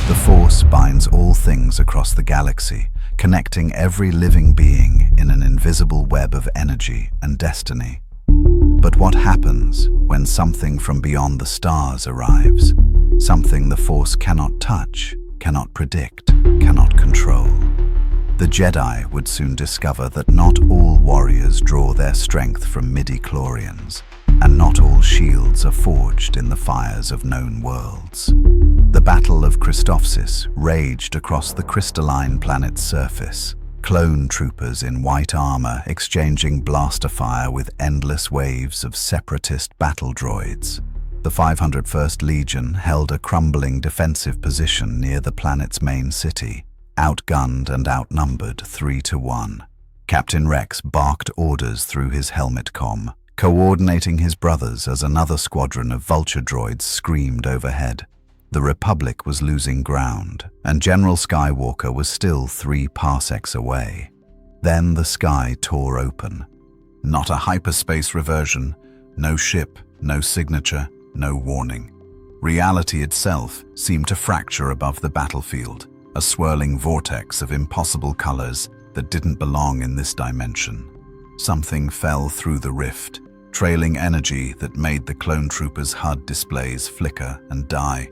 The Force binds all things across the galaxy, connecting every living being in an invisible web of energy and destiny. But what happens when something from beyond the stars arrives? Something the Force cannot touch, cannot predict, cannot control. The Jedi would soon discover that not all warriors draw their strength from midi-chlorians, and not all shields are forged in the fires of known worlds. The Battle of Christophsis raged across the crystalline planet's surface, clone troopers in white armor exchanging blaster fire with endless waves of Separatist battle droids. The 501st Legion held a crumbling defensive position near the planet's main city, outgunned and outnumbered 3-1. Captain Rex barked orders through his helmet comm, coordinating his brothers as another squadron of vulture droids screamed overhead. The Republic was losing ground, and General Skywalker was still 3 parsecs away. Then the sky tore open. Not a hyperspace reversion, no ship, no signature, no warning. Reality itself seemed to fracture above the battlefield, a swirling vortex of impossible colors that didn't belong in this dimension. Something fell through the rift, trailing energy that made the clone troopers' HUD displays flicker and die.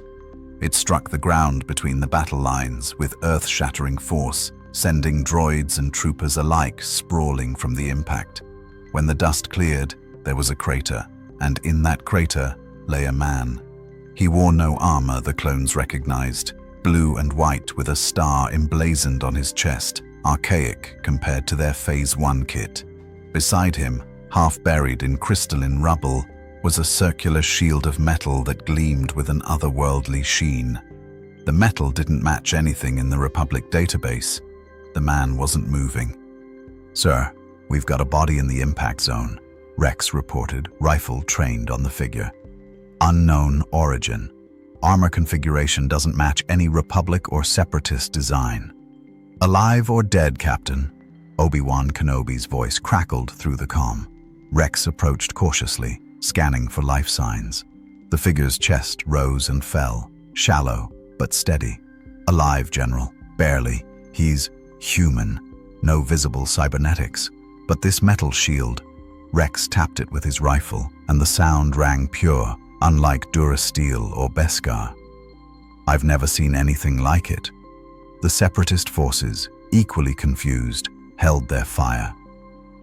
It struck the ground between the battle lines with earth-shattering force, sending droids and troopers alike sprawling from the impact. When the dust cleared, there was a crater, and in that crater lay a man. He wore no armor the clones recognized, blue and white with a star emblazoned on his chest, archaic compared to their Phase 1 kit. Beside him, half buried in crystalline rubble, was a circular shield of metal that gleamed with an otherworldly sheen. The metal didn't match anything in the Republic database. The man wasn't moving. "Sir, we've got a body in the impact zone," Rex reported, rifle trained on the figure. "Unknown origin. Armor configuration doesn't match any Republic or Separatist design." "Alive or dead, Captain?" Obi-Wan Kenobi's voice crackled through the comm. Rex approached cautiously, scanning for life signs. The figure's chest rose and fell, shallow but steady. "Alive, General. Barely. He's human. No visible cybernetics. But this metal shield..." Rex tapped it with his rifle, and the sound rang pure, unlike Durasteel or Beskar. "I've never seen anything like it." The Separatist forces, equally confused, held their fire.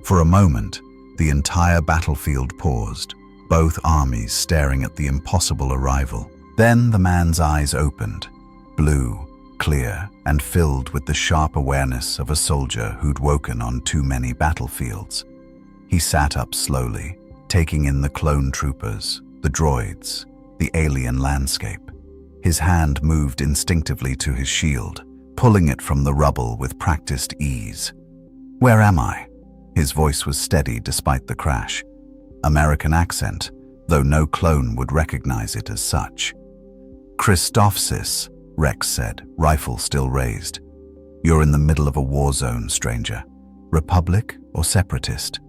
For a moment, the entire battlefield paused, both armies staring at the impossible arrival. Then the man's eyes opened, blue, clear, and filled with the sharp awareness of a soldier who'd woken on too many battlefields. He sat up slowly, taking in the clone troopers, the droids, the alien landscape. His hand moved instinctively to his shield, pulling it from the rubble with practiced ease. "Where am I?" His voice was steady despite the crash. American accent, though no clone would recognize it as such. "Christophsis," Rex said, rifle still raised. "You're in the middle of a war zone, stranger. Republic or Separatist?"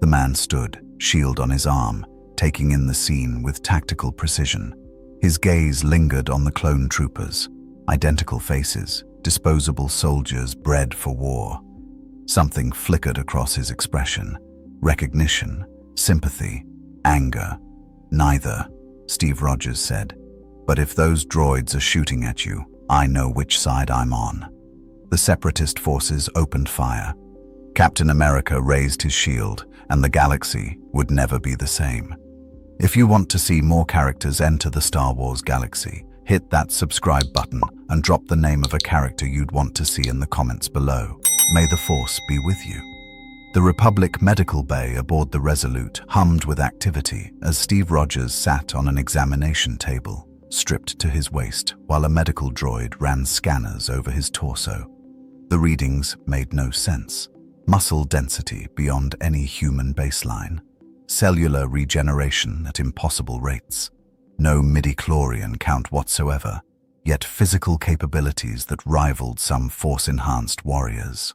The man stood, shield on his arm, taking in the scene with tactical precision. His gaze lingered on the clone troopers, identical faces, disposable soldiers bred for war. Something flickered across his expression. Recognition, sympathy, anger. "Neither," Steve Rogers said. "But if those droids are shooting at you, I know which side I'm on." The Separatist forces opened fire. Captain America raised his shield, and the galaxy would never be the same. If you want to see more characters enter the Star Wars galaxy, hit that subscribe button and drop the name of a character you'd want to see in the comments below. May the Force be with you. The Republic medical bay aboard the Resolute hummed with activity as Steve Rogers sat on an examination table, stripped to his waist, while a medical droid ran scanners over his torso. The readings made no sense. Muscle density beyond any human baseline. Cellular regeneration at impossible rates. No midi-chlorian count whatsoever, yet physical capabilities that rivaled some Force-enhanced warriors.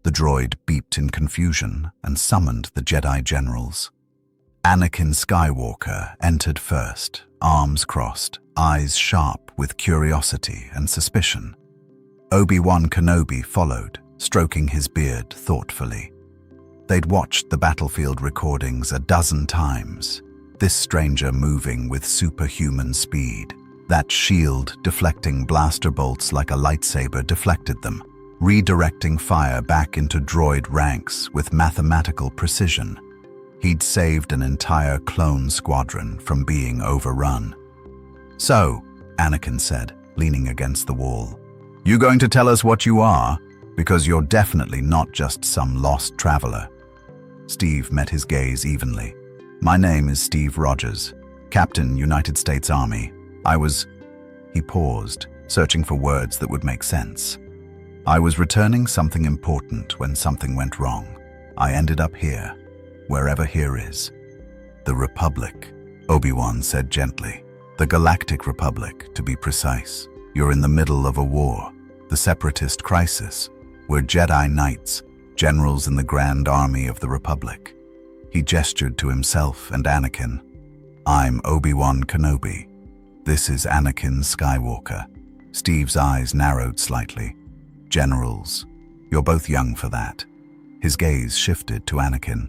The droid beeped in confusion and summoned the Jedi generals. Anakin Skywalker entered first, arms crossed, eyes sharp with curiosity and suspicion. Obi-Wan Kenobi followed, stroking his beard thoughtfully. They'd watched the battlefield recordings a dozen times, this stranger moving with superhuman speed. That shield deflecting blaster bolts like a lightsaber deflected them, redirecting fire back into droid ranks with mathematical precision. He'd saved an entire clone squadron from being overrun. "So," Anakin said, leaning against the wall, "you going to tell us what you are? Because you're definitely not just some lost traveler." Steve met his gaze evenly. "My name is Steve Rogers, Captain, United States Army. He paused, searching for words that would make sense. "I was returning something important when something went wrong. I ended up here, wherever here is." "The Republic," Obi-Wan said gently. "The Galactic Republic, to be precise. You're in the middle of a war, the Separatist crisis. We're Jedi Knights, generals in the Grand Army of the Republic." He gestured to himself and Anakin. "I'm Obi-Wan Kenobi. This is Anakin Skywalker." Steve's eyes narrowed slightly. "Generals, you're both young for that." His gaze shifted to Anakin.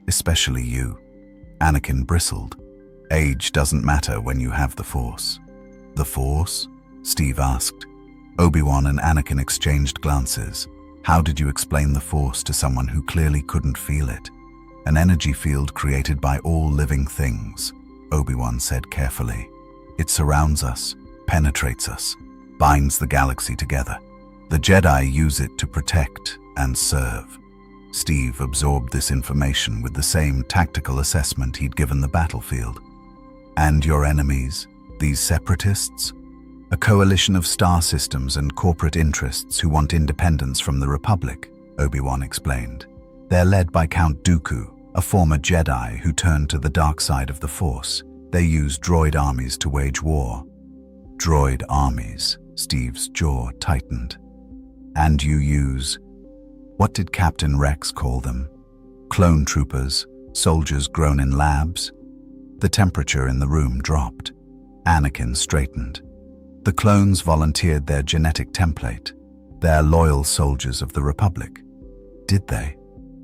"Especially you." Anakin bristled. "Age doesn't matter when you have the Force." "The Force?" Steve asked. Obi-Wan and Anakin exchanged glances. "How did you explain the Force to someone who clearly couldn't feel it?" "An energy field created by all living things," Obi-Wan said carefully. "It surrounds us, penetrates us, binds the galaxy together. The Jedi use it to protect and serve." Steve absorbed this information with the same tactical assessment he'd given the battlefield. "And your enemies, these Separatists?" "A coalition of star systems and corporate interests who want independence from the Republic," Obi-Wan explained. "They're led by Count Dooku, a former Jedi who turned to the dark side of the Force. They use droid armies to wage war." "Droid armies," Steve's jaw tightened. "And you use—" What did Captain Rex call them? "Clone troopers, soldiers grown in labs?" The temperature in the room dropped. Anakin straightened. "The clones volunteered their genetic template. They're loyal soldiers of the Republic." "Did they?"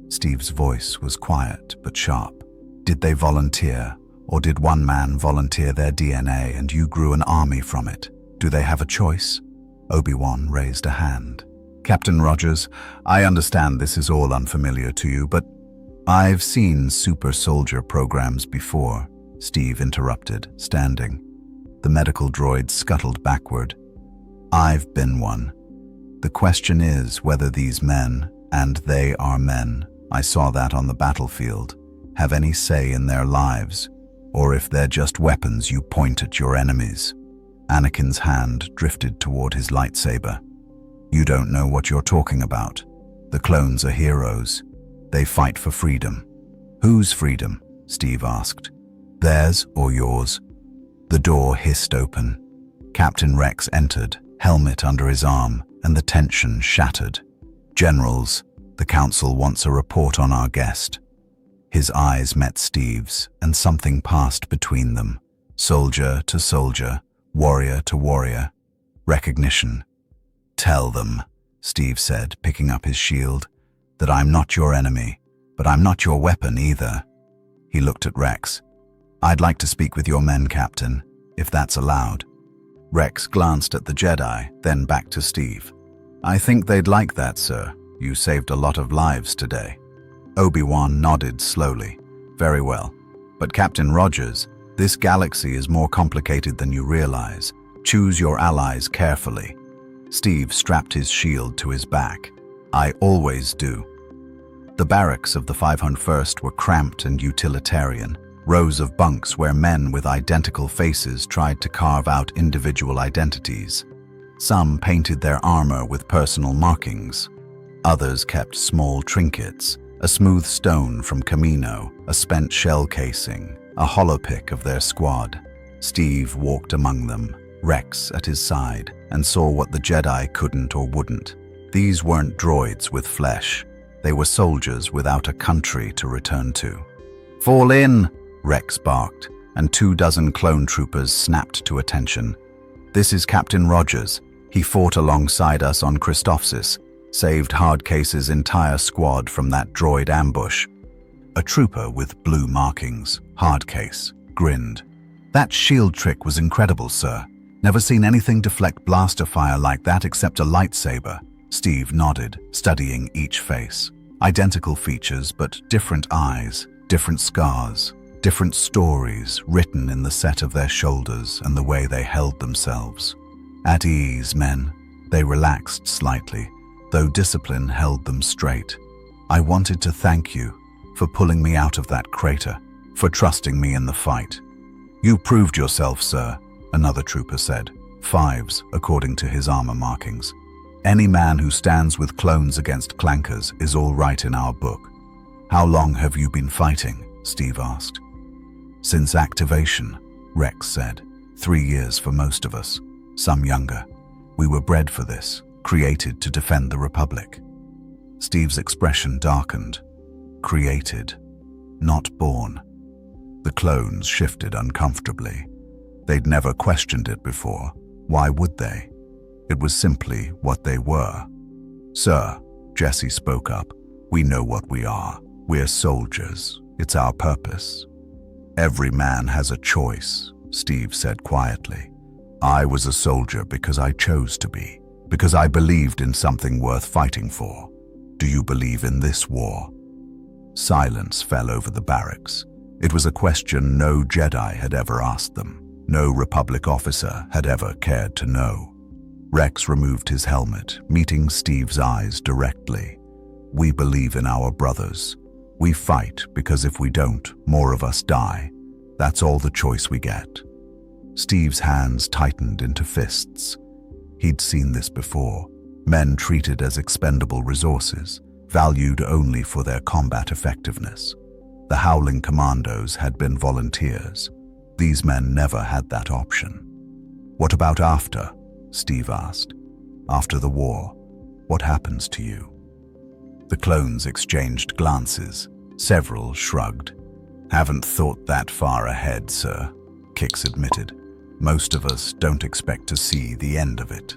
Steve's voice was quiet but sharp. "Did they volunteer? Or did one man volunteer their DNA and you grew an army from it? Do they have a choice?" Obi-Wan raised a hand. "Captain Rogers, I understand this is all unfamiliar to you, but I've seen super soldier programs before," Steve interrupted, standing. The medical droid scuttled backward. "I've been one. The question is whether these men, and they are men, I saw that on the battlefield, have any say in their lives, or if they're just weapons you point at your enemies." Anakin's hand drifted toward his lightsaber. "You don't know what you're talking about. The clones are heroes. They fight for freedom." "Whose freedom?" Steve asked. "Theirs or yours?" The door hissed open. Captain Rex entered, helmet under his arm, and the tension shattered. "Generals, the Council wants a report on our guest." His eyes met Steve's, and something passed between them. Soldier to soldier, warrior to warrior. Recognition. "Tell them," Steve said, picking up his shield, "that I'm not your enemy, but I'm not your weapon either." He looked at Rex. "I'd like to speak with your men, Captain, if that's allowed." Rex glanced at the Jedi, then back to Steve. "I think they'd like that, sir. You saved a lot of lives today." Obi-Wan nodded slowly. "Very well. But Captain Rogers, this galaxy is more complicated than you realize. Choose your allies carefully." Steve strapped his shield to his back. "I always do." The barracks of the 501st were cramped and utilitarian, rows of bunks where men with identical faces tried to carve out individual identities. Some painted their armor with personal markings. Others kept small trinkets, a smooth stone from Kamino, a spent shell casing, a holopick of their squad. Steve walked among them, Rex at his side, and saw what the Jedi couldn't or wouldn't. These weren't droids with flesh. They were soldiers without a country to return to. "Fall in!" Rex barked, and 24 clone troopers snapped to attention. This is Captain Rogers. He fought alongside us on Christophsis, saved Hardcase's entire squad from that droid ambush. A trooper with blue markings, Hardcase, grinned. That shield trick was incredible, sir. Never seen anything deflect blaster fire like that except a lightsaber. Steve nodded, studying each face. Identical features, but different eyes, different scars, different stories written in the set of their shoulders and the way they held themselves. At ease, men. They relaxed slightly, though discipline held them straight. I wanted to thank you for pulling me out of that crater, for trusting me in the fight. You proved yourself, sir, another trooper said. 5s, according to his armor markings. Any man who stands with clones against clankers is all right in our book. How long have you been fighting? Steve asked. Since activation, Rex said. 3 years for most of us, some younger. We were bred for this, created to defend the Republic. Steve's expression darkened. Created, not born. The clones shifted uncomfortably. They'd never questioned it before. Why would they? It was simply what they were. Sir, Jesse spoke up, we know what we are. We're soldiers. It's our purpose. Every man has a choice, Steve said quietly. I was a soldier because I chose to be, because I believed in something worth fighting for. Do you believe in this war? Silence fell over the barracks. It was a question no Jedi had ever asked them. No Republic officer had ever cared to know. Rex removed his helmet, meeting Steve's eyes directly. We believe in our brothers. We fight because if we don't, more of us die. That's all the choice we get. Steve's hands tightened into fists. He'd seen this before. Men treated as expendable resources, valued only for their combat effectiveness. The Howling Commandos had been volunteers. These men never had that option. What about after? Steve asked. After the war, what happens to you? The clones exchanged glances. Several shrugged. Haven't thought that far ahead, sir, Kix admitted. Most of us don't expect to see the end of it.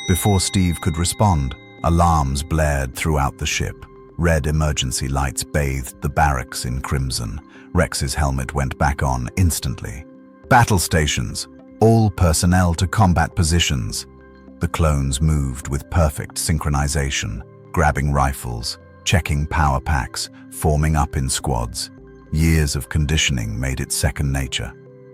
Before Steve could respond, alarms blared throughout the ship. Red emergency lights bathed the barracks in crimson. Rex's helmet went back on instantly. Battle stations. All personnel to combat positions. The clones moved with perfect synchronization, grabbing rifles, checking power packs, forming up in squads. Years of conditioning made it second nature.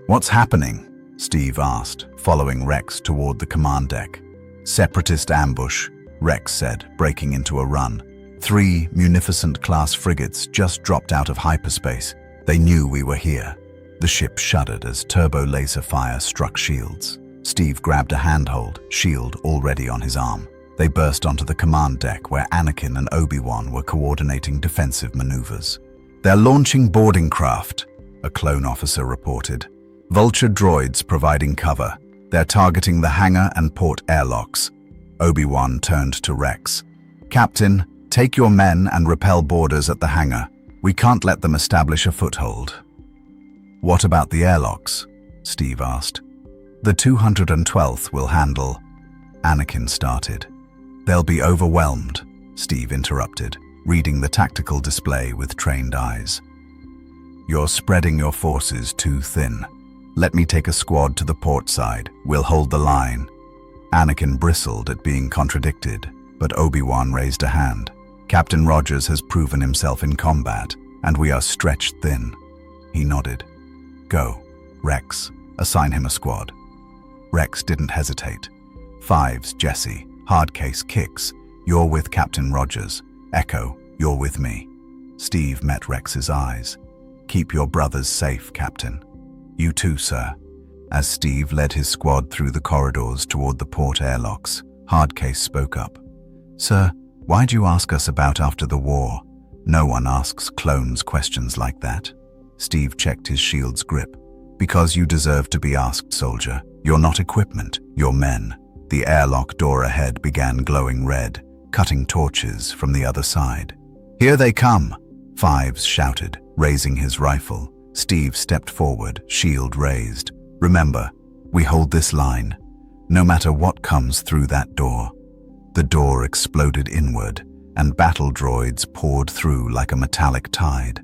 What's happening? Steve asked, following Rex toward the command deck. Separatist ambush, Rex said, breaking into a run. 3 Munificent-class frigates just dropped out of hyperspace. They knew we were here. The ship shuddered as turbo laser fire struck shields. Steve grabbed a handhold, shield already on his arm. They burst onto the command deck where Anakin and Obi-Wan were coordinating defensive maneuvers. They're launching boarding craft, a clone officer reported. Vulture droids providing cover. They're targeting the hangar and port airlocks. Obi-Wan turned to Rex. Captain, take your men and repel boarders at the hangar. We can't let them establish a foothold. What about the airlocks? Steve asked. The 212th will handle. Anakin started. They'll be overwhelmed, Steve interrupted, reading the tactical display with trained eyes. You're spreading your forces too thin. Let me take a squad to the port side. We'll hold the line. Anakin bristled at being contradicted, but Obi-Wan raised a hand. Captain Rogers has proven himself in combat, and we are stretched thin. He nodded. Go, Rex. Assign him a squad. Rex didn't hesitate. 5s, Jesse. Hardcase, Kix. You're with Captain Rogers. Echo, you're with me. Steve met Rex's eyes. Keep your brothers safe, Captain. You too, sir. As Steve led his squad through the corridors toward the port airlocks, Hardcase spoke up. Sir, why'd you ask us about after the war? No one asks clones questions like that. Steve checked his shield's grip. Because you deserve to be asked, soldier. You're not equipment, you're men. The airlock door ahead began glowing red, cutting torches from the other side. Here they come, 5s shouted, raising his rifle. Steve stepped forward, shield raised. Remember, we hold this line. no matter what comes through that door. The door exploded inward, and battle droids poured through like a metallic tide.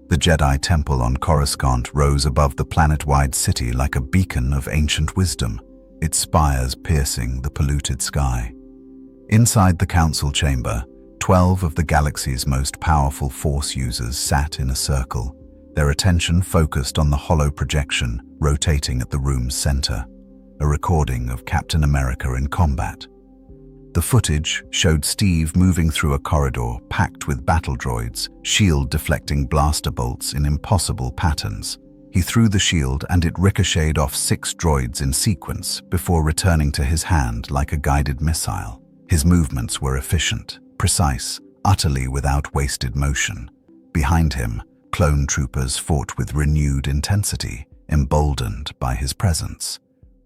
The Jedi Temple on Coruscant rose above the planet-wide city like a beacon of ancient wisdom, its spires piercing the polluted sky. Inside the council chamber, 12 of the galaxy's most powerful Force users sat in a circle, their attention focused on the hollow projection rotating at the room's center, a recording of Captain America in combat. The footage showed Steve moving through a corridor packed with battle droids, shield-deflecting blaster bolts in impossible patterns. He threw the shield and it ricocheted off 6 droids in sequence before returning to his hand like a guided missile. His movements were efficient, precise, utterly without wasted motion. Behind him, clone troopers fought with renewed intensity, emboldened by his presence.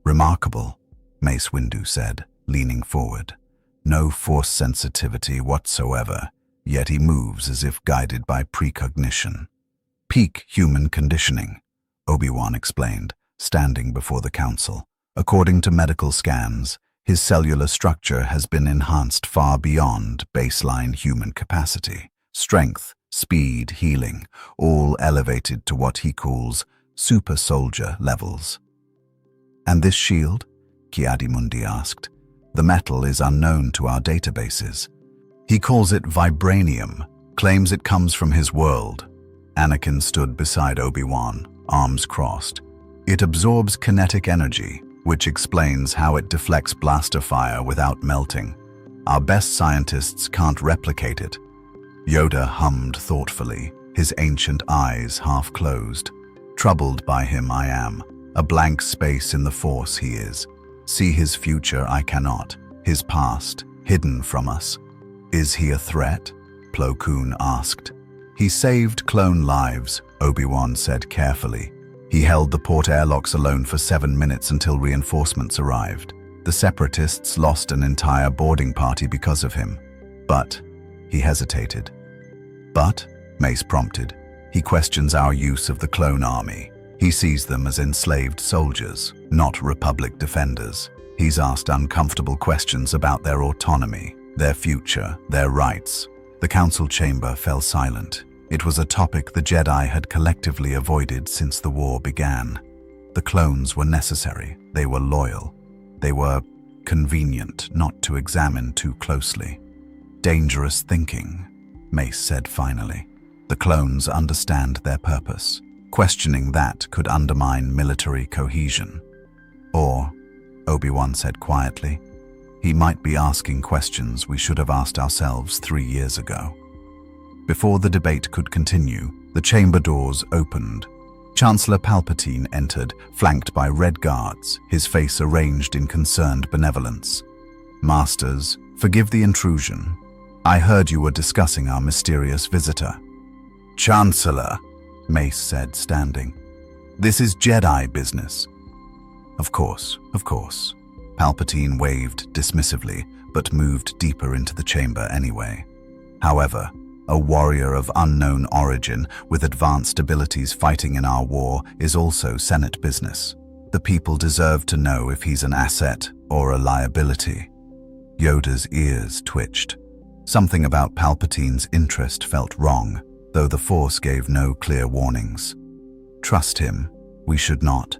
"Remarkable," Mace Windu said, leaning forward. "No Force sensitivity whatsoever, yet he moves as if guided by precognition." "Peak human conditioning," Obi-Wan explained, standing before the council. "According to medical scans, his cellular structure has been enhanced far beyond baseline human capacity. Strength, speed, healing, all elevated to what he calls super soldier levels." "And this shield?" Ki-Adi-Mundi asked. "The metal is unknown to our databases." "He calls it vibranium, claims it comes from his world." Anakin stood beside Obi-Wan, arms crossed. "It absorbs kinetic energy, which explains how it deflects blaster fire without melting. Our best scientists can't replicate it." Yoda hummed thoughtfully, his ancient eyes half closed. "Troubled by him I am. A blank space in the Force he is. See his future I cannot, his past, hidden from us." "Is he a threat?" Plo Koon asked. "He saved clone lives," Obi-Wan said carefully. "He held the port airlocks alone for 7 minutes until reinforcements arrived. The Separatists lost an entire boarding party because of him. But," he hesitated. "But," Mace prompted, "he questions our use of the clone army. He sees them as enslaved soldiers, not Republic defenders. He's asked uncomfortable questions about their autonomy, their future, their rights." The council chamber fell silent. It was a topic the Jedi had collectively avoided since the war began. The clones were necessary, they were loyal, they were convenient not to examine too closely. "Dangerous thinking," Mace said finally. "The clones understand their purpose. Questioning that could undermine military cohesion." "Or," Obi-Wan said quietly, "he might be asking questions we should have asked ourselves 3 years ago." Before the debate could continue, the chamber doors opened. Chancellor Palpatine entered, flanked by red guards, his face arranged in concerned benevolence. "Masters, forgive the intrusion. I heard you were discussing our mysterious visitor." "Chancellor," Mace said, standing. "This is Jedi business." Of course. Palpatine waved dismissively, but moved deeper into the chamber anyway. "However, a warrior of unknown origin with advanced abilities fighting in our war is also Senate business. The people deserve to know if he's an asset or a liability." Yoda's ears twitched. Something about Palpatine's interest felt wrong, though the Force gave no clear warnings. "Trust him, we should not.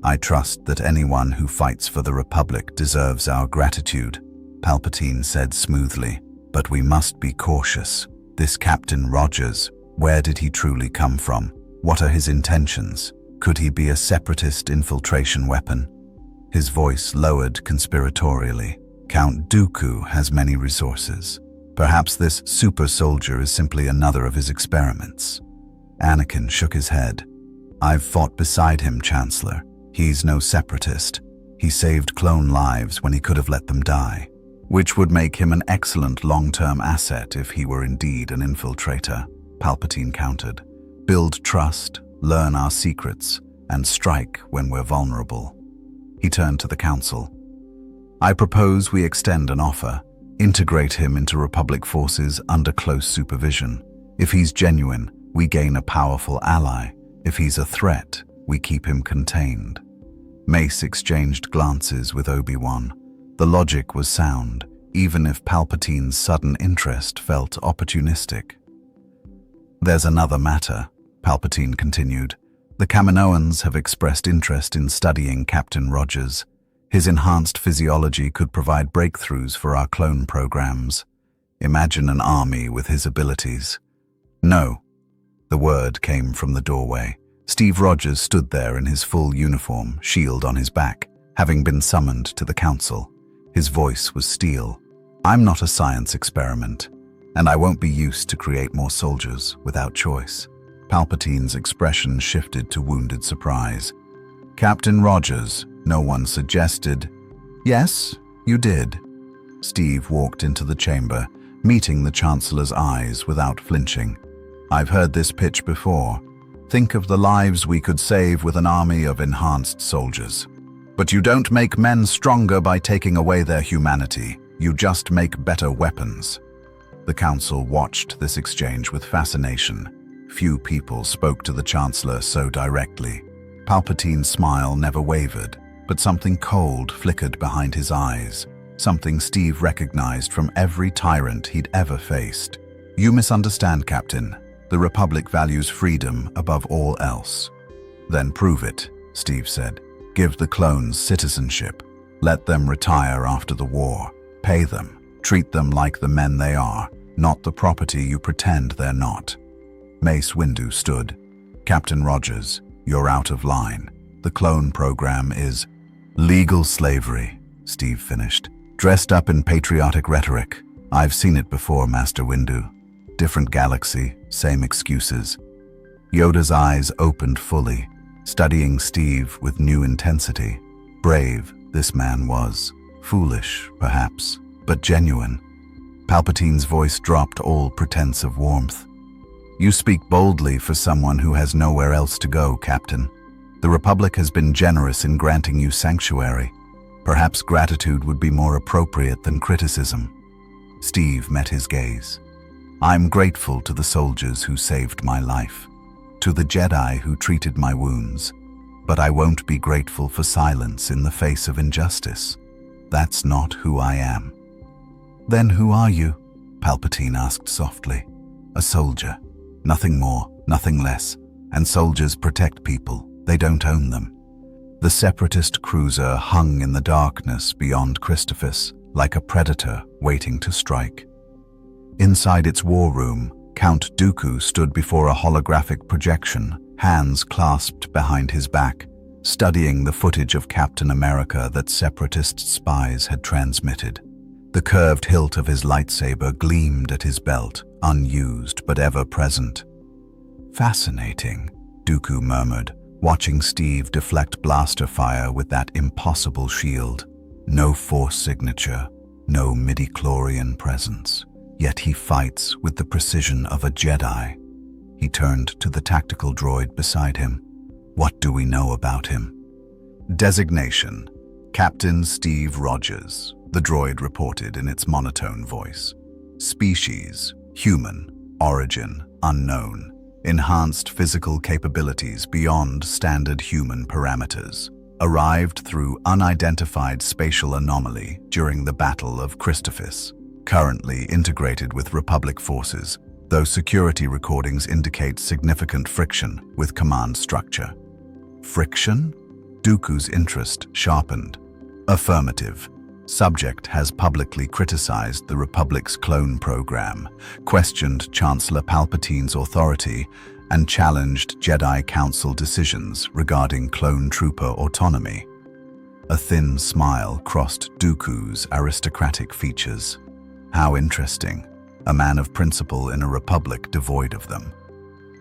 I trust that anyone who fights for the Republic deserves our gratitude," Palpatine said smoothly. "But we must be cautious. This Captain Rogers, where did he truly come from? What are his intentions? Could he be a Separatist infiltration weapon?" His voice lowered conspiratorially. "Count Dooku has many resources. Perhaps this super soldier is simply another of his experiments." Anakin shook his head. "I've fought beside him, Chancellor. He's no Separatist. He saved clone lives when he could have let them die, which would make him an excellent long-term asset if he were indeed an infiltrator," Palpatine countered. "Build trust, learn our secrets, and strike when we're vulnerable." He turned to the council. "I propose we extend an offer. Integrate him into Republic forces under close supervision. If he's genuine, we gain a powerful ally. If he's a threat, we keep him contained." Mace exchanged glances with Obi-Wan. The logic was sound, even if Palpatine's sudden interest felt opportunistic. "There's another matter," Palpatine continued. "The Kaminoans have expressed interest in studying Captain Rogers. His enhanced physiology could provide breakthroughs for our clone programs. Imagine an army with his abilities." "No." The word came from the doorway. Steve Rogers stood there in his full uniform, shield on his back, having been summoned to the council. His voice was steel. "I'm not a science experiment, and I won't be used to create more soldiers without choice." Palpatine's expression shifted to wounded surprise. "Captain Rogers, no one suggested." "Yes, you did." Steve walked into the chamber, meeting the Chancellor's eyes without flinching. "I've heard this pitch before. Think of the lives we could save with an army of enhanced soldiers. But you don't make men stronger by taking away their humanity. You just make better weapons." The council watched this exchange with fascination. Few people spoke to the Chancellor so directly. Palpatine's smile never wavered, but something cold flickered behind his eyes, something Steve recognized from every tyrant he'd ever faced. "You misunderstand, Captain. The Republic values freedom above all else." "Then prove it," Steve said. "Give the clones citizenship. Let them retire after the war. Pay them. Treat them like the men they are, not the property you pretend they're not." Mace Windu stood. "Captain Rogers, you're out of line. The clone program is legal slavery," Steve finished, dressed up in patriotic rhetoric. "I've seen it before, Master Windu. Different galaxy, same excuses." Yoda's eyes opened fully, studying Steve with new intensity. Brave, this man was. Foolish, perhaps, but genuine. Palpatine's voice dropped all pretense of warmth. "You speak boldly for someone who has nowhere else to go, Captain. The Republic has been generous in granting you sanctuary. Perhaps gratitude would be more appropriate than criticism." Steve met his gaze. "I'm grateful to the soldiers who saved my life, to the Jedi who treated my wounds, but I won't be grateful for silence in the face of injustice. That's not who I am." "Then who are you?" Palpatine asked softly. "A soldier. Nothing more, nothing less. And soldiers protect people. They don't own them." The Separatist cruiser hung in the darkness beyond Christophus, like a predator waiting to strike. Inside its war room, Count Dooku stood before a holographic projection, hands clasped behind his back, studying the footage of Captain America that Separatist spies had transmitted. The curved hilt of his lightsaber gleamed at his belt, unused but ever present. "Fascinating," Dooku murmured, watching Steve deflect blaster fire with that impossible shield. No Force signature, no midi-chlorian presence. Yet he fights with the precision of a Jedi. He turned to the tactical droid beside him. "What do we know about him?" "Designation: Captain Steve Rogers," the droid reported in its monotone voice. "Species: human. Origin: unknown. Enhanced physical capabilities beyond standard human parameters. Arrived through unidentified spatial anomaly during the Battle of Christophus. Currently integrated with Republic forces, though security recordings indicate significant friction with command structure." "Friction?" Dooku's interest sharpened. "Affirmative. Subject has publicly criticized the Republic's clone program, questioned Chancellor Palpatine's authority, and challenged Jedi Council decisions regarding clone trooper autonomy." A thin smile crossed Dooku's aristocratic features. How interesting. A man of principle in a republic devoid of them.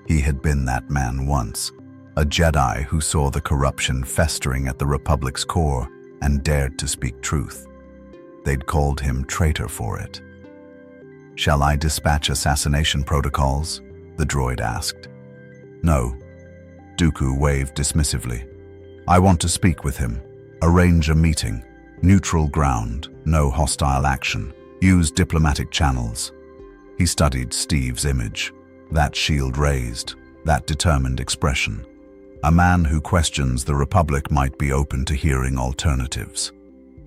He had been that man once, a Jedi who saw the corruption festering at the Republic's core and dared to speak truth. They'd called him traitor for it. "Shall I dispatch assassination protocols?" the droid asked. "No." Dooku waved dismissively. "I want to speak with him. Arrange a meeting. Neutral ground, no hostile action. Use diplomatic channels." He studied Steve's image. That shield raised, that determined expression. A man who questions the Republic might be open to hearing alternatives.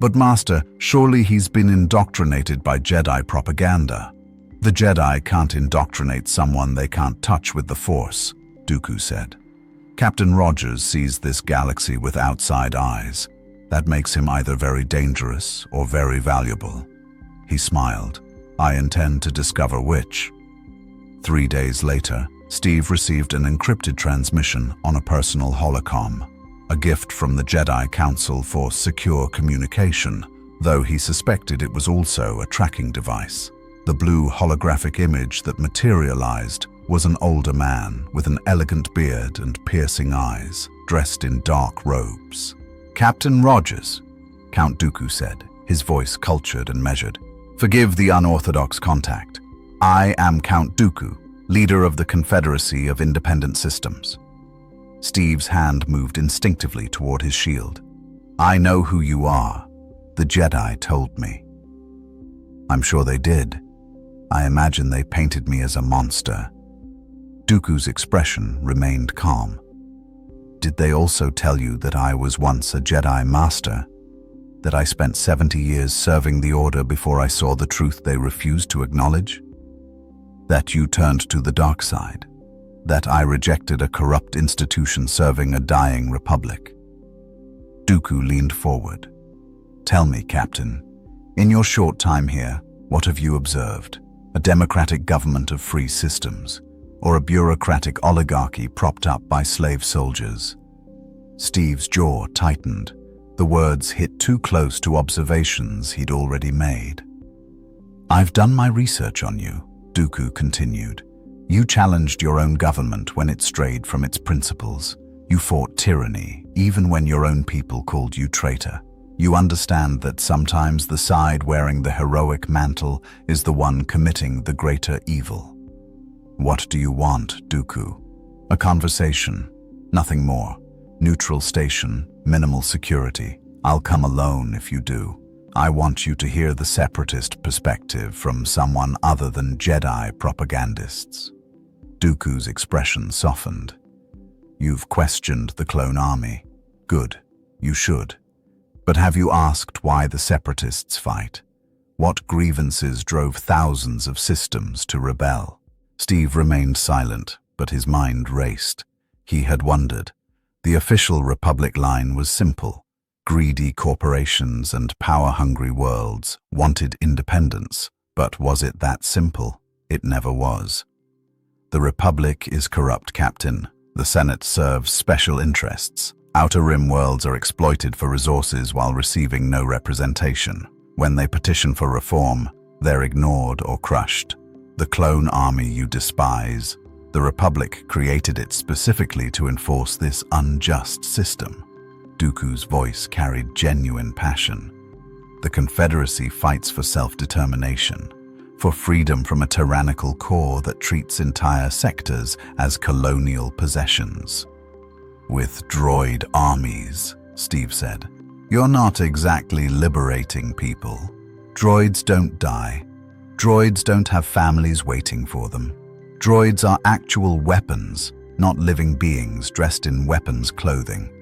But Master, surely he's been indoctrinated by Jedi propaganda. The Jedi can't indoctrinate someone they can't touch with the Force, Dooku said. Captain Rogers sees this galaxy with outside eyes. That makes him either very dangerous or very valuable. He smiled. I intend to discover which. 3 days later, Steve received an encrypted transmission on a personal holocom, a gift from the Jedi Council for secure communication, though he suspected it was also a tracking device. The blue holographic image that materialized was an older man with an elegant beard and piercing eyes, dressed in dark robes. Captain Rogers, Count Dooku said, his voice cultured and measured. Forgive the unorthodox contact. I am Count Dooku, leader of the Confederacy of Independent Systems. Steve's hand moved instinctively toward his shield. I know who you are. The Jedi told me. I'm sure they did. I imagine they painted me as a monster. Dooku's expression remained calm. Did they also tell you that I was once a Jedi Master? That I spent 70 years serving the Order before I saw the truth they refused to acknowledge? That you turned to the dark side? That I rejected a corrupt institution serving a dying republic? Dooku leaned forward. Tell me, Captain, in your short time here, what have you observed? A democratic government of free systems, or a bureaucratic oligarchy propped up by slave soldiers? Steve's jaw tightened. The words hit too close to observations he'd already made. I've done my research on you, Dooku continued. You challenged your own government when it strayed from its principles. You fought tyranny, even when your own people called you traitor. You understand that sometimes the side wearing the heroic mantle is the one committing the greater evil. What do you want, Dooku? A conversation, nothing more. Neutral station, minimal security. I'll come alone if you do. I want you to hear the Separatist perspective from someone other than Jedi propagandists. Dooku's expression softened. You've questioned the clone army. Good, you should. But have you asked why the Separatists fight? What grievances drove thousands of systems to rebel? Steve remained silent, but his mind raced. He had wondered. The official Republic line was simple. Greedy corporations and power-hungry worlds wanted independence, but was it that simple? It never was. The Republic is corrupt, Captain. The Senate serves special interests. Outer Rim worlds are exploited for resources while receiving no representation. When they petition for reform, they're ignored or crushed. The clone army you despise, the Republic created it specifically to enforce this unjust system. Dooku's voice carried genuine passion. The Confederacy fights for self-determination, for freedom from a tyrannical core that treats entire sectors as colonial possessions. With droid armies, Steve said. You're not exactly liberating people. Droids don't die. Droids don't have families waiting for them. Droids are actual weapons, not living beings dressed in weapons clothing.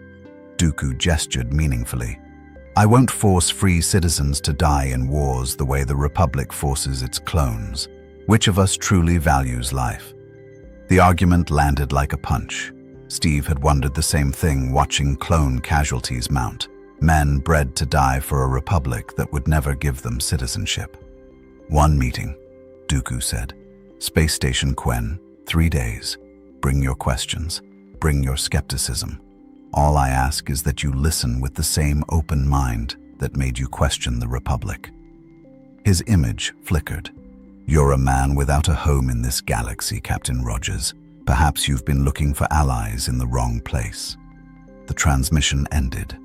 Dooku gestured meaningfully. I won't force free citizens to die in wars the way the Republic forces its clones. Which of us truly values life? The argument landed like a punch. Steve had wondered the same thing watching clone casualties mount. Men bred to die for a republic that would never give them citizenship. 1 meeting, Dooku said. Space Station Quen, 3 days. Bring your questions. Bring your skepticism. All I ask is that you listen with the same open mind that made you question the Republic. His image flickered. You're a man without a home in this galaxy, Captain Rogers. Perhaps you've been looking for allies in the wrong place. The transmission ended.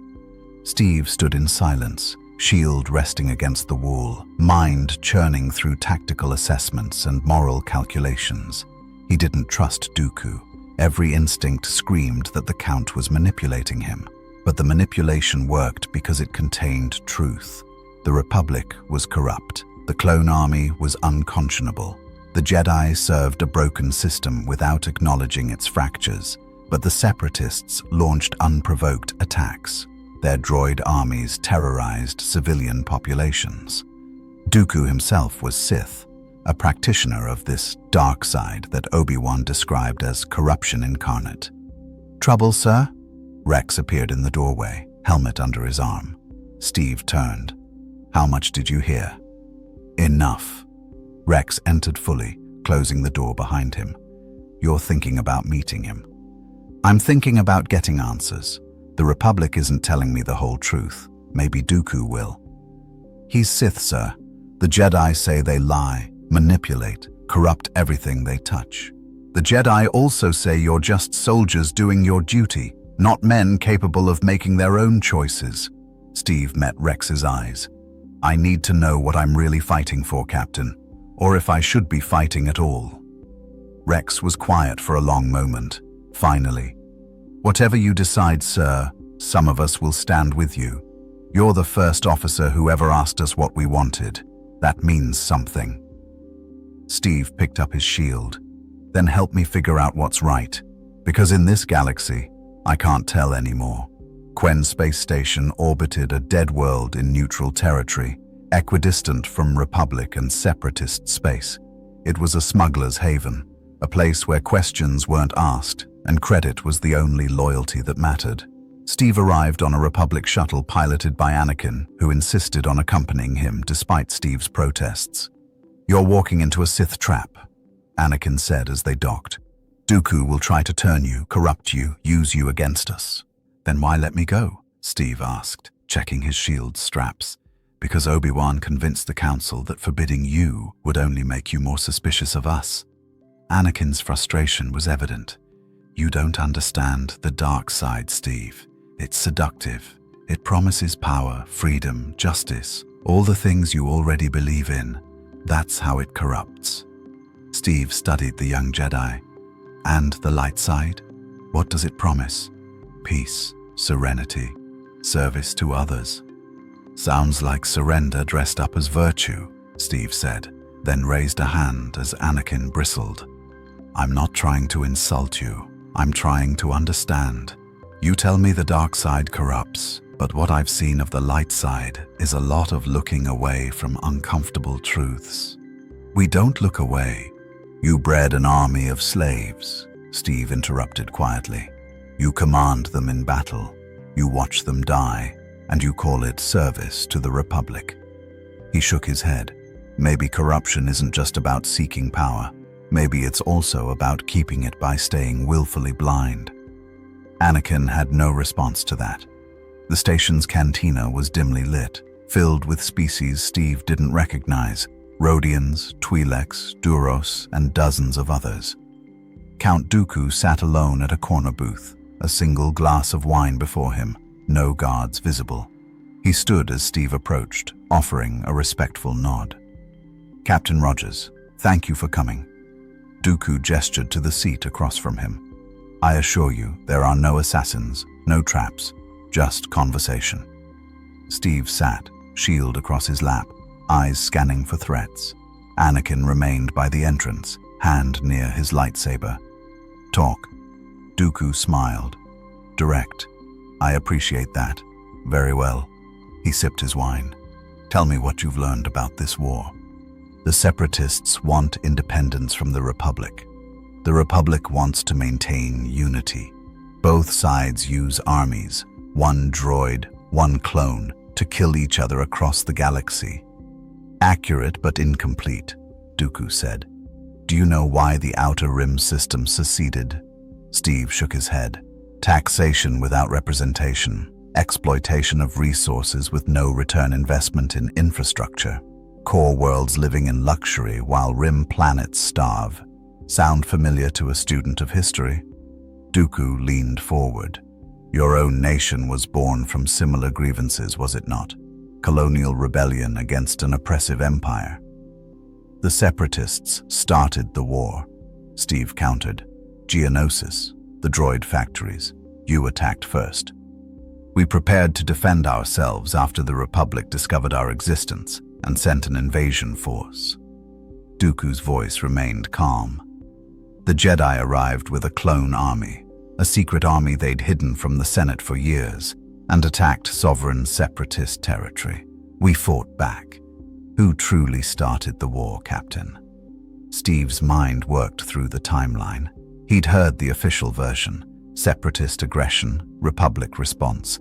Steve stood in silence, shield resting against the wall, mind churning through tactical assessments and moral calculations. He didn't trust Dooku. Every instinct screamed that the Count was manipulating him. But the manipulation worked because it contained truth. The Republic was corrupt. The clone army was unconscionable. The Jedi served a broken system without acknowledging its fractures. But the Separatists launched unprovoked attacks. Their droid armies terrorized civilian populations. Dooku himself was Sith, a practitioner of this dark side that Obi-Wan described as corruption incarnate. "Trouble, sir?" Rex appeared in the doorway, helmet under his arm. Steve turned. "How much did you hear?" "Enough." Rex entered fully, closing the door behind him. "You're thinking about meeting him." "I'm thinking about getting answers. The Republic isn't telling me the whole truth. Maybe Dooku will." "He's Sith, sir. The Jedi say they lie, manipulate, corrupt everything they touch. The Jedi also say you're just soldiers doing your duty, not men capable of making their own choices." Steve met Rex's eyes. "I need to know what I'm really fighting for, Captain, or if I should be fighting at all." Rex was quiet for a long moment. Finally, "Whatever you decide, sir, some of us will stand with you. You're the first officer who ever asked us what we wanted. That means something." Steve picked up his shield. "Then help me figure out what's right, because in this galaxy, I can't tell anymore." Quen space station orbited a dead world in neutral territory, equidistant from Republic and Separatist space. It was a smuggler's haven, a place where questions weren't asked, and credit was the only loyalty that mattered. Steve arrived on a Republic shuttle piloted by Anakin, who insisted on accompanying him despite Steve's protests. "You're walking into a Sith trap," Anakin said as they docked. "Dooku will try to turn you, corrupt you, use you against us." "Then why let me go?" Steve asked, checking his shield straps. "Because Obi-Wan convinced the Council that forbidding you would only make you more suspicious of us." Anakin's frustration was evident. "You don't understand the dark side, Steve. It's seductive. It promises power, freedom, justice, all the things you already believe in. That's how it corrupts." Steve studied the young Jedi. "And the light side? What does it promise?" "Peace, serenity, service to others." "Sounds like surrender dressed up as virtue," Steve said, then raised a hand as Anakin bristled. "I'm not trying to insult you. I'm trying to understand. You tell me the dark side corrupts, but what I've seen of the light side is a lot of looking away from uncomfortable truths." "We don't look away. You bred an army of slaves," Steve interrupted quietly. "You command them in battle. You watch them die, and you call it service to the Republic." He shook his head. "Maybe corruption isn't just about seeking power. Maybe it's also about keeping it by staying willfully blind." Anakin had no response to that. The station's cantina was dimly lit, filled with species Steve didn't recognize: Rhodians, Twi'leks, Duros, and dozens of others. Count Dooku sat alone at a corner booth, a single glass of wine before him, no guards visible. He stood as Steve approached, offering a respectful nod. "Captain Rogers, thank you for coming." Dooku gestured to the seat across from him. "I assure you, there are no assassins, no traps, just conversation." Steve sat, shield across his lap, eyes scanning for threats. Anakin remained by the entrance, hand near his lightsaber. "Talk." Dooku smiled. "Direct. I appreciate that. Very well." He sipped his wine. "Tell me what you've learned about this war." "The Separatists want independence from the Republic. The Republic wants to maintain unity. Both sides use armies, one droid, one clone, to kill each other across the galaxy." "Accurate but incomplete," Dooku said. "Do you know why the Outer Rim system seceded?" Steve shook his head. "Taxation without representation, exploitation of resources with no return investment in infrastructure, core worlds living in luxury while Rim planets starve. Sound familiar to a student of history?" Dooku leaned forward. "Your own nation was born from similar grievances, was it not? Colonial rebellion against an oppressive empire." "The Separatists started the war," Steve countered. "Geonosis, the droid factories. You attacked first. We prepared to defend ourselves after the Republic discovered our existence and sent an invasion force." Dooku's voice remained calm. "The Jedi arrived with a clone army. a secret army they'd hidden from the Senate for years, and attacked sovereign Separatist territory. We fought back. Who truly started the war, Captain? Steve's mind worked through the timeline. He'd heard the official version, Separatist aggression, Republic response.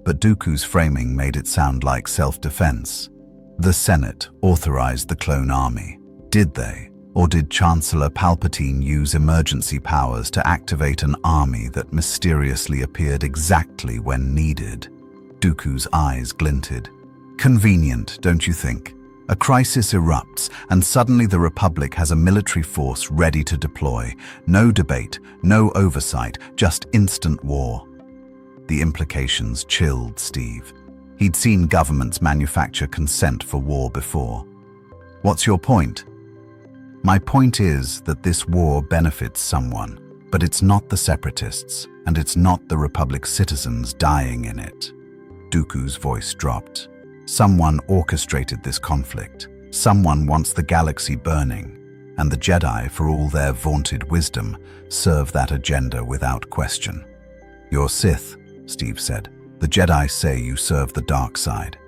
But Dooku's framing made it sound like self-defense. The Senate authorized the clone army. Did they? Or did Chancellor Palpatine use emergency powers to activate an army that mysteriously appeared exactly when needed? Dooku's eyes glinted. Convenient, don't you think? A crisis erupts, and suddenly the Republic has a military force ready to deploy. No debate, no oversight, just instant war. The implications chilled Steve. He'd seen governments manufacture consent for war before. What's your point? My point is that this war benefits someone, but it's not the Separatists, and it's not the Republic's citizens dying in it. Dooku's voice dropped. Someone orchestrated this conflict. Someone wants the galaxy burning, and the Jedi, for all their vaunted wisdom, serve that agenda without question. You're Sith, Steve said. The Jedi say you serve the dark side.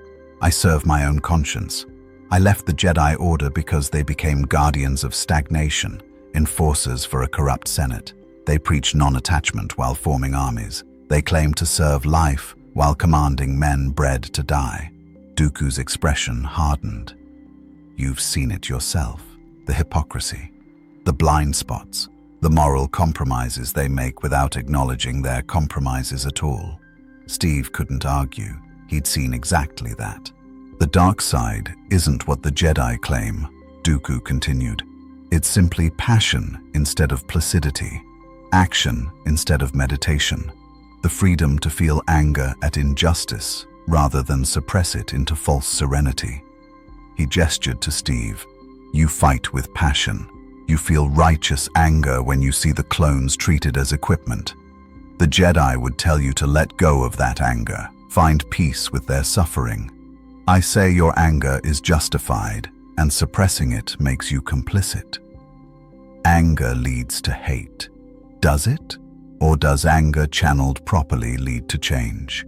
I serve my own conscience. I left the Jedi Order because they became guardians of stagnation, enforcers for a corrupt Senate. They preach non-attachment while forming armies. They claim to serve life while commanding men bred to die. Dooku's expression hardened. You've seen it yourself. The hypocrisy, the blind spots, the moral compromises they make without acknowledging their compromises at all. Steve couldn't argue. He'd seen exactly that. The dark side isn't what the Jedi claim, Dooku continued. It's simply passion instead of placidity, action instead of meditation, the freedom to feel anger at injustice rather than suppress it into false serenity. He gestured to Steve. You fight with passion. You feel righteous anger when you see the clones treated as equipment. The Jedi would tell you to let go of that anger, find peace with their suffering. I say your anger is justified, and suppressing it makes you complicit. Anger leads to hate. Does it? Or does anger channeled properly lead to change?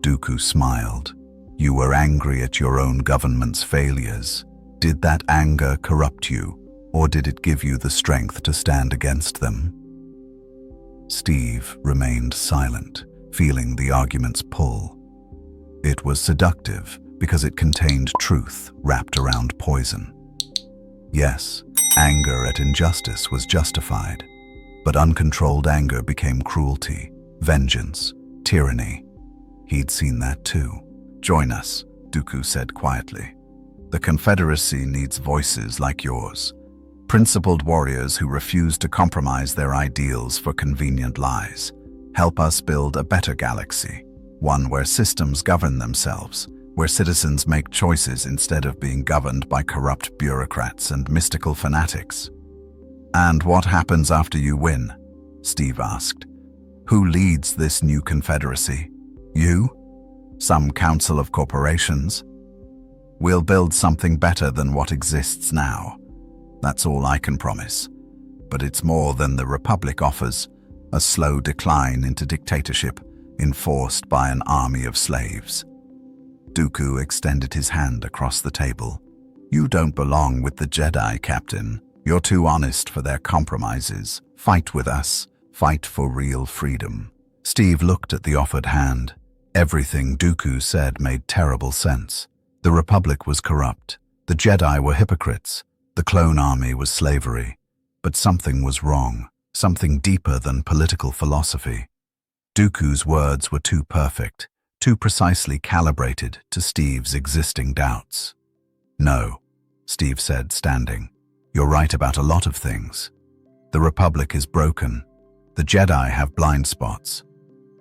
Dooku smiled. You were angry at your own government's failures. Did that anger corrupt you, or did it give you the strength to stand against them? Steve remained silent, feeling the argument's pull. It was seductive because it contained truth wrapped around poison. Yes, anger at injustice was justified, but uncontrolled anger became cruelty, vengeance, tyranny. He'd seen that too. Join us, Dooku said quietly. The Confederacy needs voices like yours. Principled warriors who refuse to compromise their ideals for convenient lies. Help us build a better galaxy, one where systems govern themselves, where citizens make choices instead of being governed by corrupt bureaucrats and mystical fanatics. And what happens after you win? Steve asked. Who leads this new Confederacy? You? Some council of corporations? We'll build something better than what exists now. That's all I can promise. But it's more than the Republic offers, a slow decline into dictatorship enforced by an army of slaves. Dooku extended his hand across the table. You don't belong with the Jedi, Captain. You're too honest for their compromises. Fight with us. Fight for real freedom. Steve looked at the offered hand. Everything Dooku said made terrible sense. The Republic was corrupt. The Jedi were hypocrites. The clone army was slavery. But something was wrong, something deeper than political philosophy. Dooku's words were too perfect, too precisely calibrated to Steve's existing doubts. No, Steve said, standing. You're right about a lot of things. The Republic is broken. The Jedi have blind spots.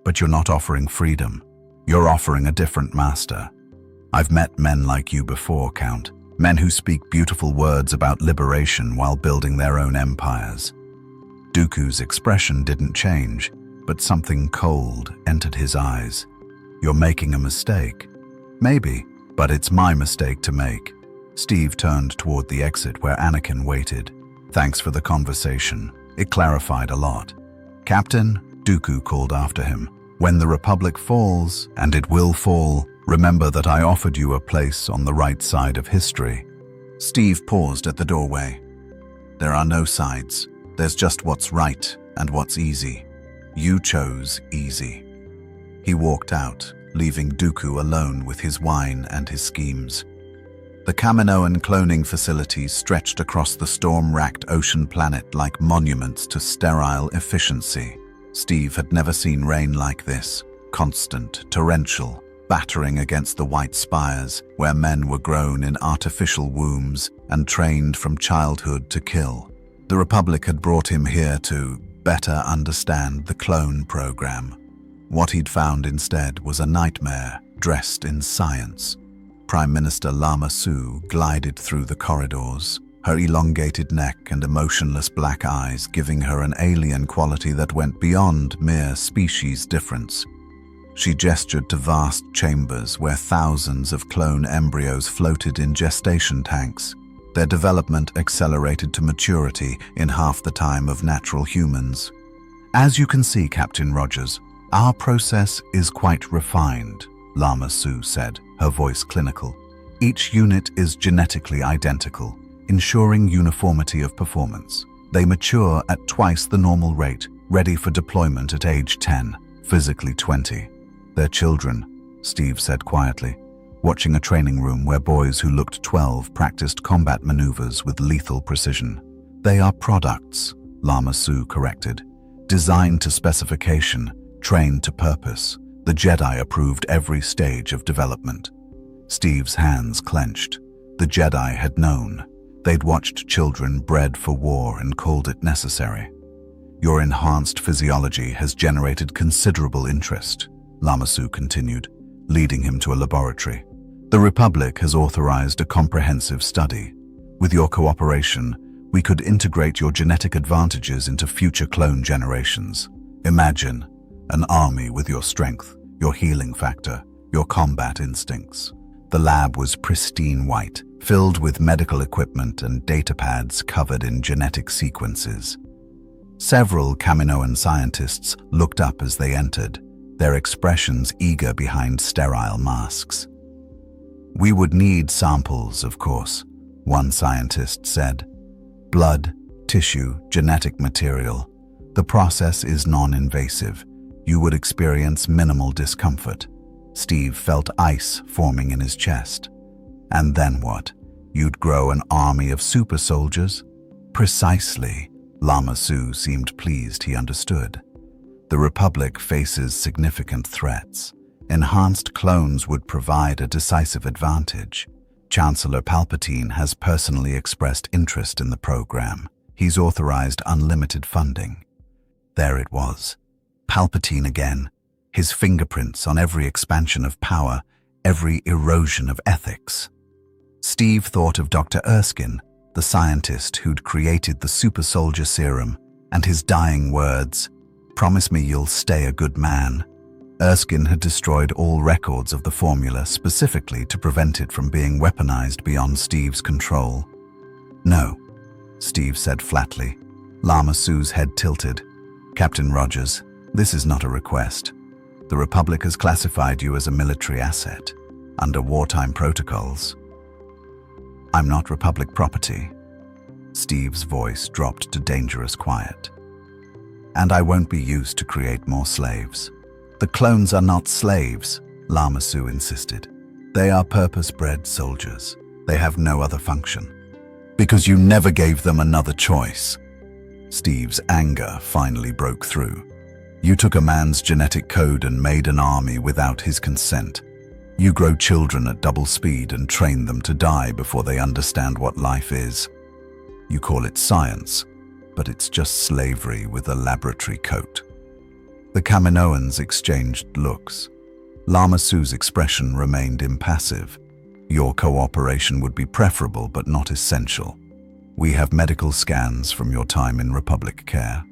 But you're not offering freedom. You're offering a different master. I've met men like you before, Count. Men who speak beautiful words about liberation while building their own empires. Dooku's expression didn't change, but something cold entered his eyes. You're making a mistake. Maybe, but it's my mistake to make. Steve turned toward the exit where Anakin waited. Thanks for the conversation. It clarified a lot. Captain, Dooku called after him. "When the Republic falls, and it will fall, remember that I offered you a place on the right side of history." Steve paused at the doorway. "There are no sides. There's just what's right and what's easy. You chose easy." He walked out, leaving Dooku alone with his wine and his schemes. The Kaminoan cloning facilities stretched across the storm-racked ocean planet like monuments to sterile efficiency. Steve had never seen rain like this, constant, torrential, battering against the white spires where men were grown in artificial wombs and trained from childhood to kill. The Republic had brought him here to better understand the clone program. What he'd found instead was a nightmare dressed in science. Prime Minister Lama Su glided through the corridors, her elongated neck and emotionless black eyes giving her an alien quality that went beyond mere species difference. She gestured to vast chambers where thousands of clone embryos floated in gestation tanks, their development accelerated to maturity in half the time of natural humans. "As you can see, Captain Rogers, our process is quite refined," Lama Su said, her voice clinical. "Each unit is genetically identical, ensuring uniformity of performance. They mature at twice the normal rate, ready for deployment at age 10, physically 20. They're children," Steve said quietly, watching a training room where boys who looked 12 practiced combat maneuvers with lethal precision. "They are products," Lama Su corrected, "designed to specification, trained to purpose. The Jedi approved every stage of development." Steve's hands clenched. The Jedi had known. They'd watched children bred for war and called it necessary. "Your enhanced physiology has generated considerable interest," Lama Su continued, leading him to a laboratory. "The Republic has authorized a comprehensive study. With your cooperation, we could integrate your genetic advantages into future clone generations. Imagine an army with your strength, your healing factor, your combat instincts." The lab was pristine white, filled with medical equipment and datapads covered in genetic sequences. Several Kaminoan scientists looked up as they entered, their expressions eager behind sterile masks. "We would need samples, of course," one scientist said. "Blood, tissue, genetic material. The process is non-invasive. You would experience minimal discomfort." Steve felt ice forming in his chest. "And then what? You'd grow an army of super soldiers?" "Precisely." Lama Su seemed pleased he understood. "The Republic faces significant threats. Enhanced clones would provide a decisive advantage. Chancellor Palpatine has personally expressed interest in the program. He's authorized unlimited funding." There it was. Palpatine again. His fingerprints on every expansion of power, every erosion of ethics. Steve thought of Dr. Erskine, the scientist who'd created the super soldier serum, and his dying words, "Promise me you'll stay a good man." Erskine had destroyed all records of the formula specifically to prevent it from being weaponized beyond Steve's control. "No," Steve said flatly. Lama Su's head tilted. "Captain Rogers, this is not a request. The Republic has classified you as a military asset, under wartime protocols." "I'm not Republic property." Steve's voice dropped to dangerous quiet. "And I won't be used to create more slaves." "The clones are not slaves," Lama Su insisted. "They are purpose-bred soldiers. They have no other function." "Because you never gave them another choice." Steve's anger finally broke through. "You took a man's genetic code and made an army without his consent. You grow children at double speed and train them to die before they understand what life is. You call it science, but it's just slavery with a laboratory coat." The Kaminoans exchanged looks. Lama Su's expression remained impassive. "Your cooperation would be preferable but not essential. We have medical scans from your time in Republic care,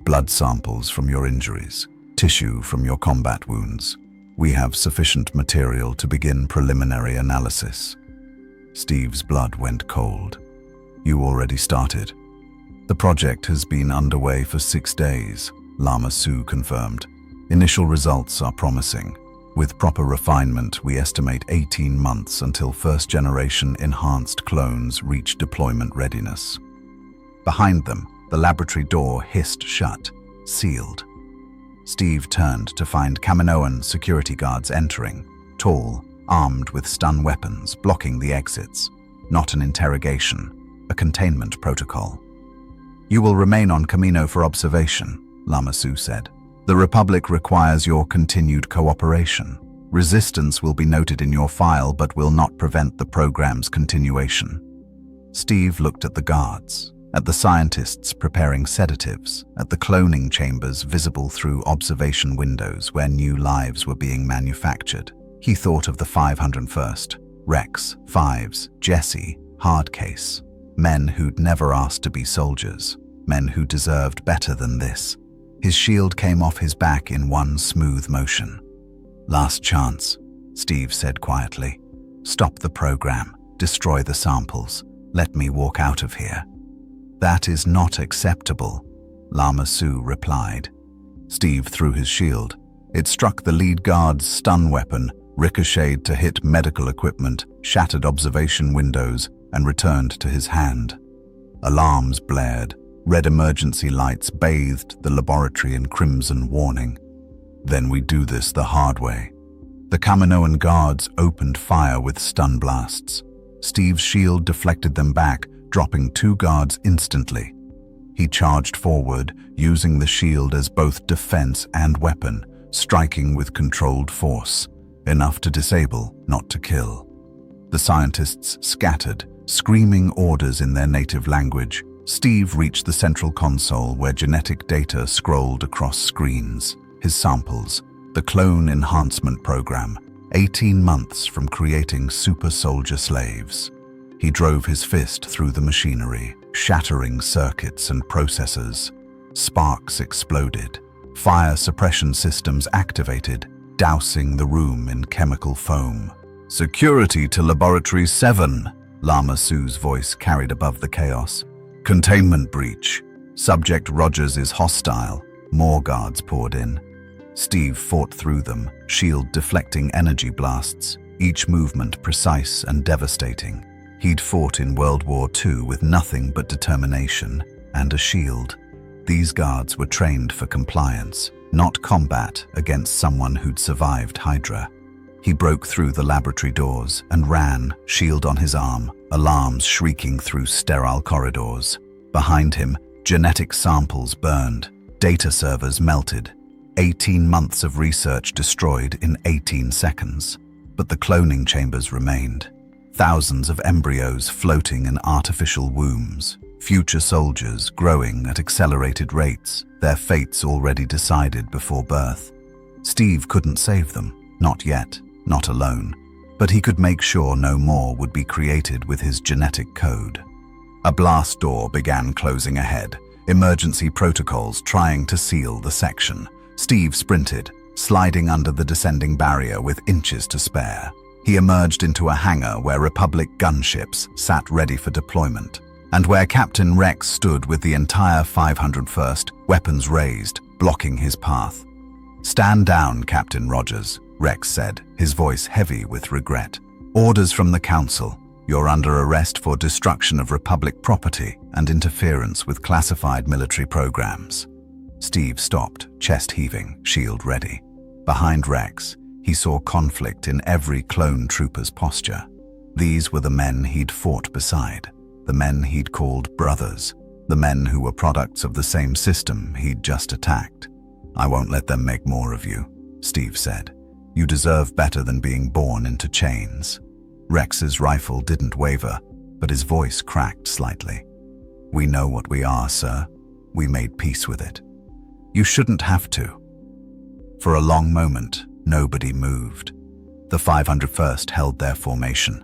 blood samples from your injuries, tissue from your combat wounds. We have sufficient material to begin preliminary analysis." Steve's blood went cold. "You already started." "The project has been underway for 6 days," Lama Su confirmed. Initial results are promising. With proper refinement, we estimate 18 months until first-generation enhanced clones reach deployment readiness. Behind them, the laboratory door hissed shut, sealed. Steve turned to find Kaminoan security guards entering, tall, armed with stun weapons, blocking the exits. Not an interrogation, a containment protocol. "You will remain on Kamino for observation," Lama Su said. "The Republic requires your continued cooperation. Resistance will be noted in your file but will not prevent the program's continuation." Steve looked at the guards, at the scientists preparing sedatives, at the cloning chambers visible through observation windows where new lives were being manufactured. He thought of the 501st, Rex, Fives, Jesse, Hardcase, men who'd never asked to be soldiers, men who deserved better than this. His shield came off his back in one smooth motion. "Last chance," Steve said quietly. "Stop the program, destroy the samples, let me walk out of here." "That is not acceptable," Lama Su replied. Steve threw his shield. It struck the lead guard's stun weapon, ricocheted to hit medical equipment, shattered observation windows, and returned to his hand. Alarms blared. Red emergency lights bathed the laboratory in crimson warning. "Then we do this the hard way." The Kaminoan guards opened fire with stun blasts. Steve's shield deflected them back, dropping 2 guards instantly. He charged forward, using the shield as both defense and weapon, striking with controlled force, enough to disable, not to kill. The scientists scattered, screaming orders in their native language. Steve reached the central console where genetic data scrolled across screens. His samples, the clone enhancement program, 18 months from creating super soldier slaves. He drove his fist through the machinery, shattering circuits and processors. Sparks exploded. Fire suppression systems activated, dousing the room in chemical foam. "Security to Laboratory 7, Lama Su's voice carried above the chaos. "Containment breach. Subject Rogers is hostile." More guards poured in. Steve fought through them, shield deflecting energy blasts, each movement precise and devastating. He'd fought in World War II with nothing but determination and a shield. These guards were trained for compliance, not combat against someone who'd survived Hydra. He broke through the laboratory doors and ran, shield on his arm, alarms shrieking through sterile corridors. Behind him, genetic samples burned, data servers melted. 18 months of research destroyed in 18 seconds. But the cloning chambers remained. Thousands of embryos floating in artificial wombs. Future soldiers growing at accelerated rates, their fates already decided before birth. Steve couldn't save them, not yet. Not alone, but he could make sure no more would be created with his genetic code. A blast door began closing ahead, emergency protocols trying to seal the section. Steve sprinted, sliding under the descending barrier with inches to spare. He emerged into a hangar where Republic gunships sat ready for deployment, and where Captain Rex stood with the entire 501st, weapons raised, blocking his path. "Stand down, Captain Rogers," Rex said, his voice heavy with regret. "Orders from the Council. You're under arrest for destruction of Republic property and interference with classified military programs." Steve stopped, chest heaving, shield ready. Behind Rex, he saw conflict in every clone trooper's posture. These were the men he'd fought beside, the men he'd called brothers, the men who were products of the same system he'd just attacked. "I won't let them make more of you," Steve said. "You deserve better than being born into chains." Rex's rifle didn't waver, but his voice cracked slightly. "We know what we are, sir. We made peace with it. You shouldn't have to." For a long moment, nobody moved. The 501st held their formation.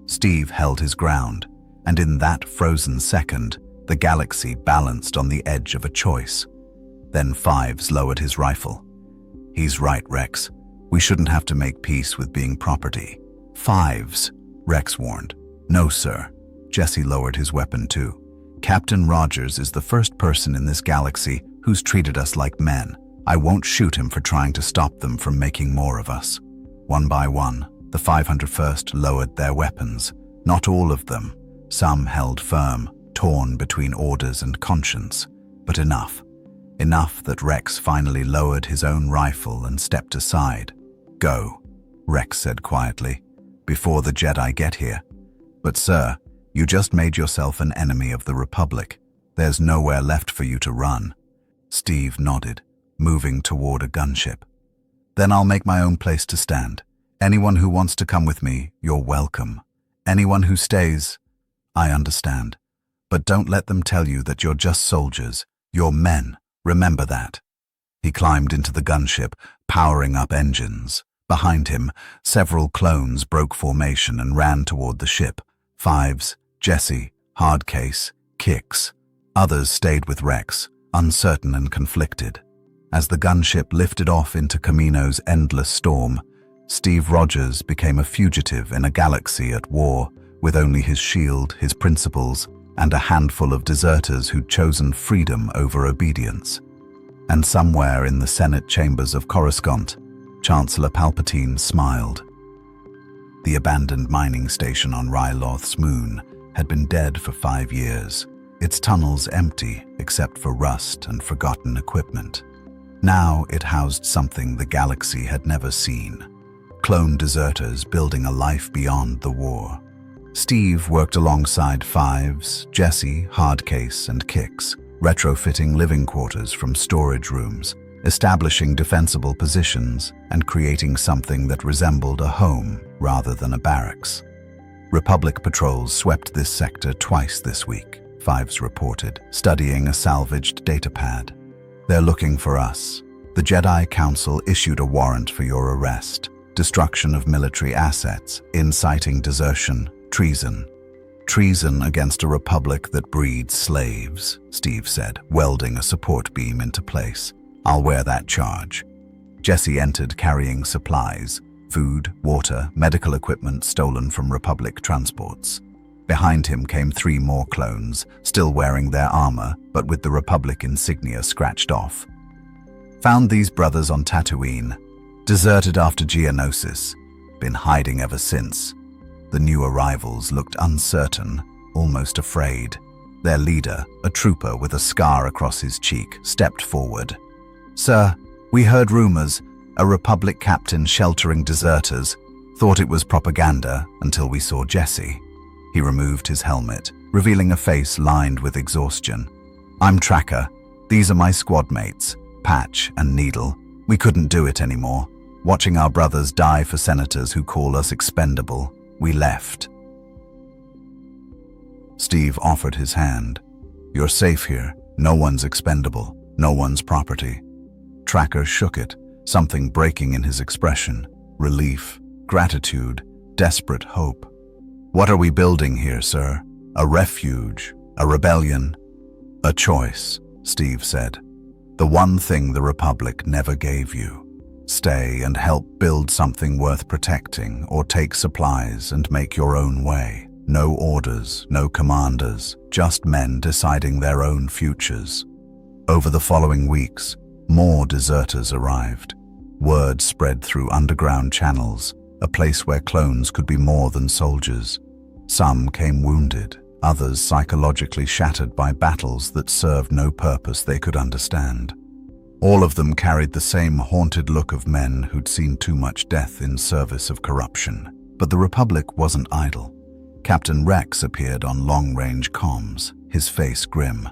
Steve held his ground, and in that frozen second, the galaxy balanced on the edge of a choice. Then Fives lowered his rifle. "He's right, Rex. We shouldn't have to make peace with being property." "Fives," Rex warned. "No, sir." Jesse lowered his weapon too. "Captain Rogers is the first person in this galaxy who's treated us like men. I won't shoot him for trying to stop them from making more of us. One by one, the 501st lowered their weapons. Not all of them. Some held firm, torn between orders and conscience. But enough. Enough that Rex finally lowered his own rifle and stepped aside. "Go," Rex said quietly, "before the Jedi get here." "But sir, you just made yourself an enemy of the Republic. There's nowhere left for you to run." Steve nodded, moving toward a gunship. "Then I'll make my own place to stand. Anyone who wants to come with me, you're welcome. Anyone who stays, I understand. But don't let them tell you that you're just soldiers. You're men. Remember that." He climbed into the gunship, powering up engines. Behind him, several clones broke formation and ran toward the ship. Fives, Jesse, Hardcase, Kix. Others stayed with Rex, uncertain and conflicted. As the gunship lifted off into Kamino's endless storm, Steve Rogers became a fugitive in a galaxy at war, with only his shield, his principles, and a handful of deserters who'd chosen freedom over obedience. And somewhere in the Senate chambers of Coruscant, Chancellor Palpatine smiled. The abandoned mining station on Ryloth's moon had been dead for 5 years, its tunnels empty except for rust and forgotten equipment. Now it housed something the galaxy had never seen: clone deserters building a life beyond the war. Steve worked alongside Fives, Jesse, Hardcase, and Kix, retrofitting living quarters from storage rooms, establishing defensible positions, and creating something that resembled a home rather than a barracks. Republic patrols swept this sector twice this week, Fives reported, studying a salvaged datapad. "They're looking for us. The Jedi Council issued a warrant for your arrest. Destruction of military assets, inciting desertion, treason. Treason against a republic that breeds slaves," Steve said, welding a support beam into place. "I'll wear that charge." Jesse entered carrying supplies, food, water, medical equipment stolen from Republic transports. Behind him came 3 more clones, still wearing their armor, but with the Republic insignia scratched off. "Found these brothers on Tatooine. Deserted after Geonosis. Been hiding ever since." The new arrivals looked uncertain, almost afraid. Their leader, a trooper with a scar across his cheek, stepped forward. "Sir, we heard rumors. A Republic captain sheltering deserters. Thought it was propaganda until we saw Jesse." He removed his helmet, revealing a face lined with exhaustion. "I'm Tracker. These are my squad mates, Patch and Needle. We couldn't do it anymore. Watching our brothers die for senators who call us expendable, we left." Steve offered his hand. "You're safe here. No one's expendable. No one's property." Tracker shook it, something breaking in his expression. Relief, gratitude, desperate hope. "What are we building here, sir? A refuge? A rebellion?" "A choice," Steve said. "The one thing the Republic never gave you. Stay and help build something worth protecting, or take supplies and make your own way. No orders, no commanders, just men deciding their own futures." Over the following weeks, more deserters arrived. Word spread through underground channels, a place where clones could be more than soldiers. Some came wounded, others psychologically shattered by battles that served no purpose they could understand. All of them carried the same haunted look of men who'd seen too much death in service of corruption. But the Republic wasn't idle. Captain Rex appeared on long-range comms, his face grim.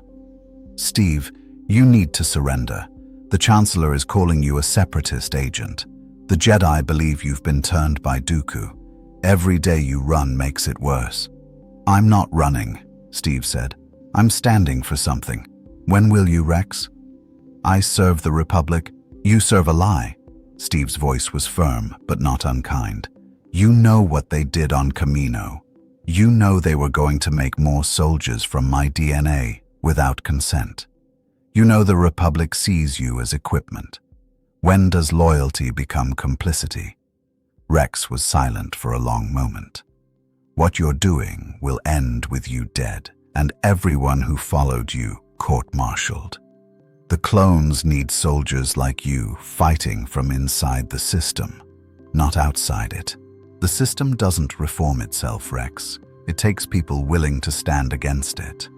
"Steve, you need to surrender. The Chancellor is calling you a Separatist agent. The Jedi believe you've been turned by Dooku. Every day you run makes it worse." "I'm not running," Steve said. "I'm standing for something. When will you, Rex?" "I serve the Republic. You serve a lie." Steve's voice was firm, but not unkind. "You know what they did on Kamino. You know they were going to make more soldiers from my DNA without consent. You know the Republic sees you as equipment. When does loyalty become complicity?" Rex was silent for a long moment. "What you're doing will end with you dead, and everyone who followed you court-martialed." The clones need soldiers like you fighting from inside the system, not outside it. The system doesn't reform itself, Rex. It takes people willing to stand against it.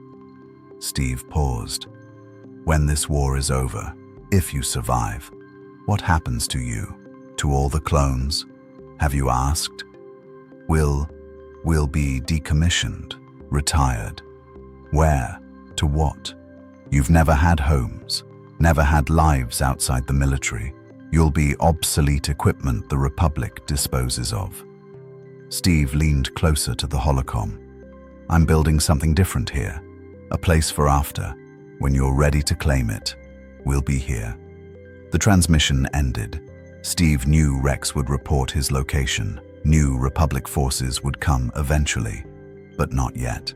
Steve paused. When this war is over, if you survive, what happens to you? To all the clones? Have you asked? We'll be decommissioned, retired. Where? To what? You've never had homes, never had lives outside the military. You'll be obsolete equipment the Republic disposes of. Steve leaned closer to the holocom. I'm building something different here, a place for after. When you're ready to claim it, we'll be here. The transmission ended. Steve knew Rex would report his location, knew Republic forces would come eventually, but not yet.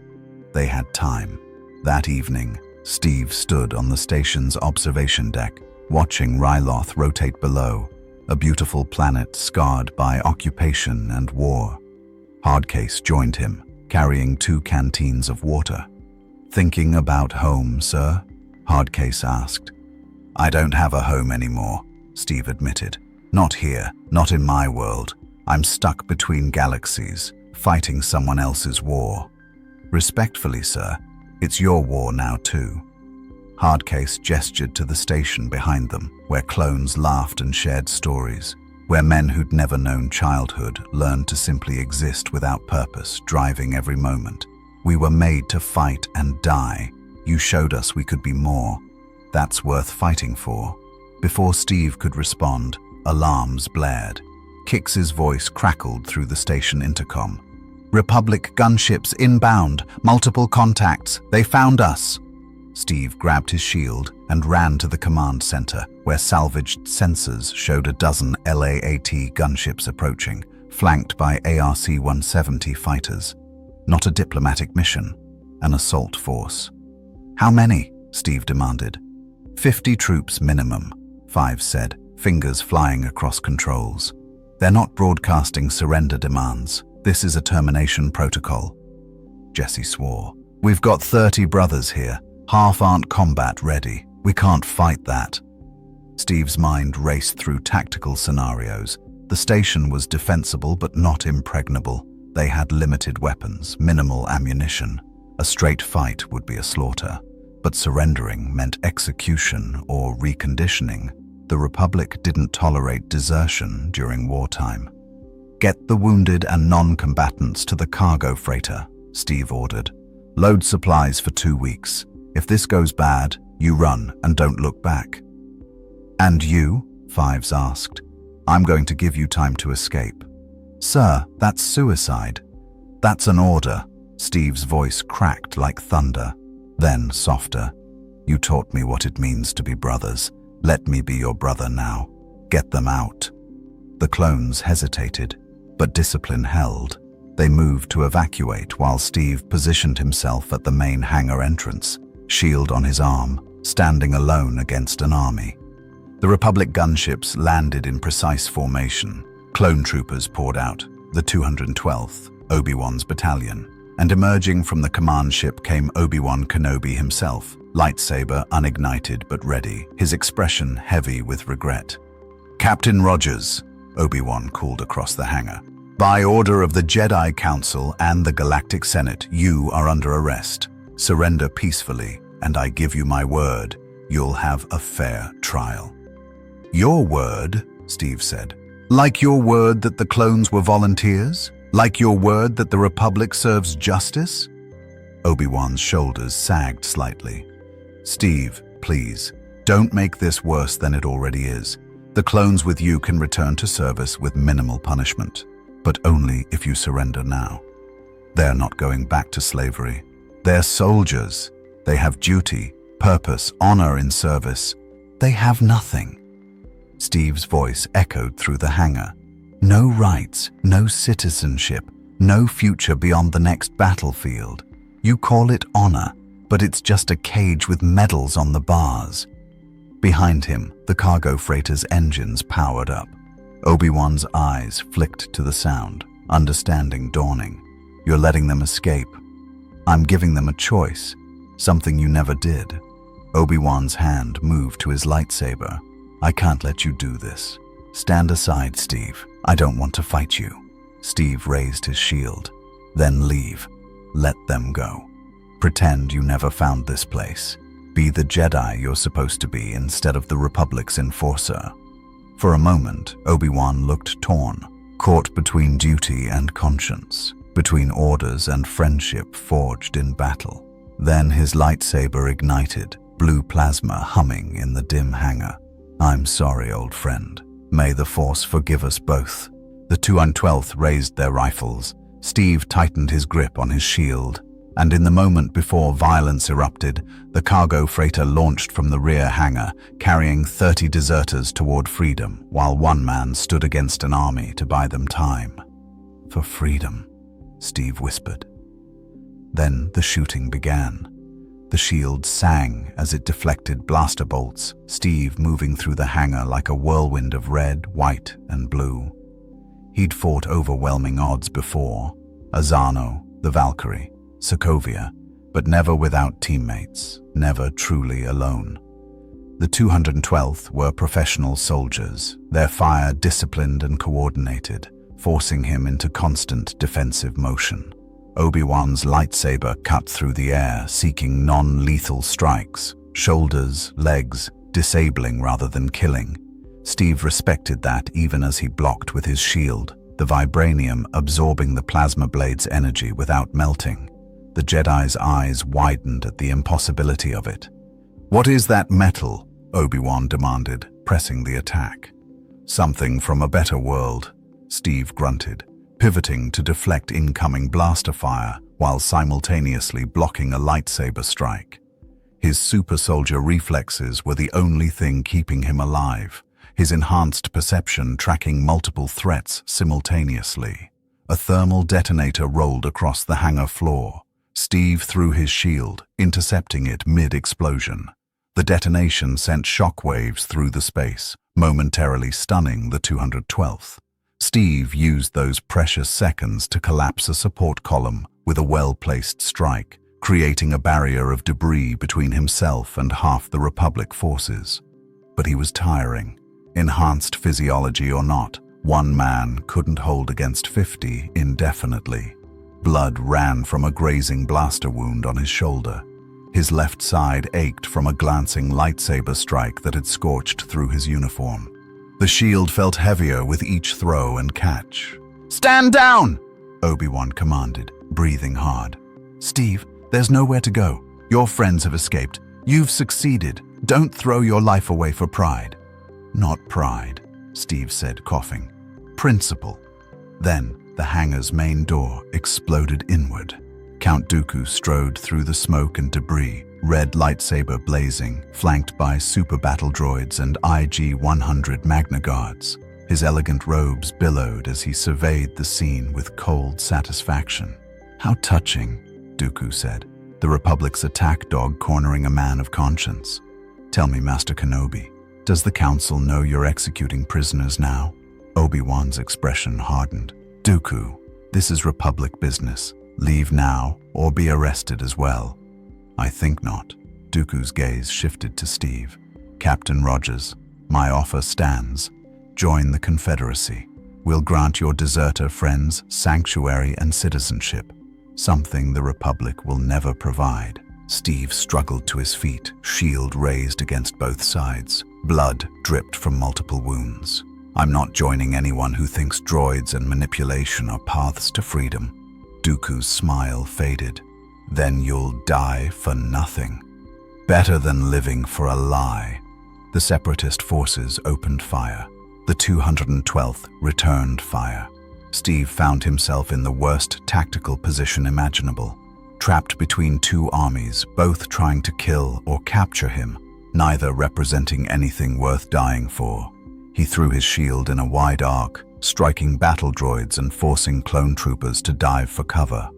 They had time. That evening, Steve stood on the station's observation deck, watching Ryloth rotate below, a beautiful planet scarred by occupation and war. Hardcase joined him, carrying 2 canteens of water. Thinking about home, sir? Hardcase asked. I don't have a home anymore, Steve admitted. Not here, not in my world. I'm stuck between galaxies, fighting someone else's war. Respectfully, sir, it's your war now too. Hardcase gestured to the station behind them, where clones laughed and shared stories, where men who'd never known childhood learned to simply exist without purpose, driving every moment. We were made to fight and die. You showed us we could be more. That's worth fighting for. Before Steve could respond, alarms blared. Kix's voice crackled through the station intercom. Republic gunships inbound, multiple contacts, they found us. Steve grabbed his shield and ran to the command center, where salvaged sensors showed a dozen LAAT gunships approaching, flanked by ARC-170 fighters. Not a diplomatic mission, an assault force. How many? Steve demanded. 50 troops minimum, Five said, fingers flying across controls. They're not broadcasting surrender demands. This is a termination protocol. Jesse swore. We've got 30 brothers here. Half aren't combat ready. We can't fight that. Steve's mind raced through tactical scenarios. The station was defensible but not impregnable. They had limited weapons, minimal ammunition. A straight fight would be a slaughter. But surrendering meant execution or reconditioning. The Republic didn't tolerate desertion during wartime. Get the wounded and non-combatants to the cargo freighter, Steve ordered. Load supplies for 2 weeks. If this goes bad, you run and don't look back. And you? Fives asked. I'm going to give you time to escape. Sir, that's suicide. That's an order. Steve's voice cracked like thunder. Then, softer. You taught me what it means to be brothers. Let me be your brother now. Get them out. The clones hesitated, but discipline held. They moved to evacuate while Steve positioned himself at the main hangar entrance, shield on his arm, standing alone against an army. The Republic gunships landed in precise formation. Clone troopers poured out, the 212th, Obi-Wan's battalion, and emerging from the command ship came Obi-Wan Kenobi himself, lightsaber unignited but ready, his expression heavy with regret. Captain Rogers, Obi-Wan called across the hangar. By order of the Jedi Council and the Galactic Senate, you are under arrest. Surrender peacefully, and I give you my word, you'll have a fair trial. Your word, Steve said. Like your word that the clones were volunteers? Like your word that the Republic serves justice? Obi-Wan's shoulders sagged slightly. Steve, please, don't make this worse than it already is. The clones with you can return to service with minimal punishment, but only if you surrender now. They're not going back to slavery. They're soldiers. They have duty, purpose, honor in service. They have nothing. Steve's voice echoed through the hangar. No rights, no citizenship, no future beyond the next battlefield. You call it honor, but it's just a cage with medals on the bars. Behind him, the cargo freighter's engines powered up. Obi-Wan's eyes flicked to the sound, understanding dawning. You're letting them escape. I'm giving them a choice, something you never did. Obi-Wan's hand moved to his lightsaber. "I can't let you do this. Stand aside, Steve. I don't want to fight you." Steve raised his shield. "Then leave. Let them go. Pretend you never found this place. Be the Jedi you're supposed to be instead of the Republic's enforcer." For a moment, Obi-Wan looked torn, caught between duty and conscience, between orders and friendship forged in battle. Then his lightsaber ignited, blue plasma humming in the dim hangar. "I'm sorry, old friend. May the Force forgive us both." The 212th raised their rifles. Steve tightened his grip on his shield, and in the moment before violence erupted, the cargo freighter launched from the rear hangar, carrying 30 deserters toward freedom, while one man stood against an army to buy them time. "For freedom," Steve whispered. Then the shooting began. The shield sang as it deflected blaster bolts, Steve moving through the hangar like a whirlwind of red, white, and blue. He'd fought overwhelming odds before, Azano, the Valkyrie, Sokovia, but never without teammates, never truly alone. The 212th were professional soldiers, their fire disciplined and coordinated, forcing him into constant defensive motion. Obi-Wan's lightsaber cut through the air, seeking non-lethal strikes, shoulders, legs, disabling rather than killing. Steve respected that even as he blocked with his shield, the vibranium absorbing the plasma blade's energy without melting. The Jedi's eyes widened at the impossibility of it. "What is that metal?" Obi-Wan demanded, pressing the attack. "Something from a better world," Steve grunted, pivoting to deflect incoming blaster fire while simultaneously blocking a lightsaber strike. His super soldier reflexes were the only thing keeping him alive, his enhanced perception tracking multiple threats simultaneously. A thermal detonator rolled across the hangar floor. Steve threw his shield, intercepting it mid-explosion. The detonation sent shockwaves through the space, momentarily stunning the 212th. Steve used those precious seconds to collapse a support column with a well-placed strike, creating a barrier of debris between himself and half the Republic forces. But he was tiring. Enhanced physiology or not, one man couldn't hold against 50 indefinitely. Blood ran from a grazing blaster wound on his shoulder. His left side ached from a glancing lightsaber strike that had scorched through his uniform. The shield felt heavier with each throw and catch. "Stand down!" Obi-Wan commanded, breathing hard. "Steve, there's nowhere to go. Your friends have escaped. You've succeeded. Don't throw your life away for pride." "Not pride," Steve said, coughing. "Principle." Then the hangar's main door exploded inward. Count Dooku strode through the smoke and debris, red lightsaber blazing, flanked by super battle droids and IG-100 Magna Guards. His elegant robes billowed as he surveyed the scene with cold satisfaction. "How touching," Dooku said. "The Republic's attack dog cornering a man of conscience. Tell me, Master Kenobi, does the Council know you're executing prisoners now?" Obi-Wan's expression hardened. "Dooku, this is Republic business. Leave now or be arrested as well." "I think not." Dooku's gaze shifted to Steve. "Captain Rogers, my offer stands. Join the Confederacy. We'll grant your deserter friends sanctuary and citizenship, something the Republic will never provide." Steve struggled to his feet, shield raised against both sides. Blood dripped from multiple wounds. "I'm not joining anyone who thinks droids and manipulation are paths to freedom." Dooku's smile faded. "Then you'll die for nothing. Better than living for a lie." The Separatist forces opened fire. The 212th returned fire. Steve found himself in the worst tactical position imaginable, trapped between two armies, both trying to kill or capture him, neither representing anything worth dying for. He threw his shield in a wide arc, striking battle droids and forcing clone troopers to dive for cover.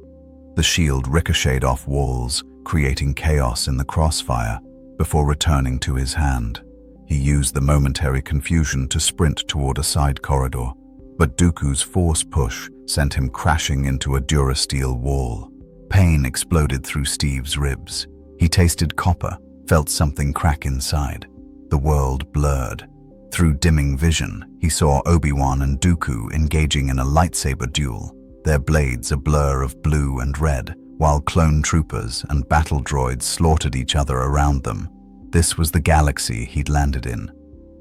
The shield ricocheted off walls, creating chaos in the crossfire, before returning to his hand. He used the momentary confusion to sprint toward a side corridor, but Dooku's force push sent him crashing into a durasteel wall. Pain exploded through Steve's ribs. He tasted copper, felt something crack inside. The world blurred. Through dimming vision, he saw Obi-Wan and Dooku engaging in a lightsaber duel, their blades a blur of blue and red, while clone troopers and battle droids slaughtered each other around them. This was the galaxy he'd landed in.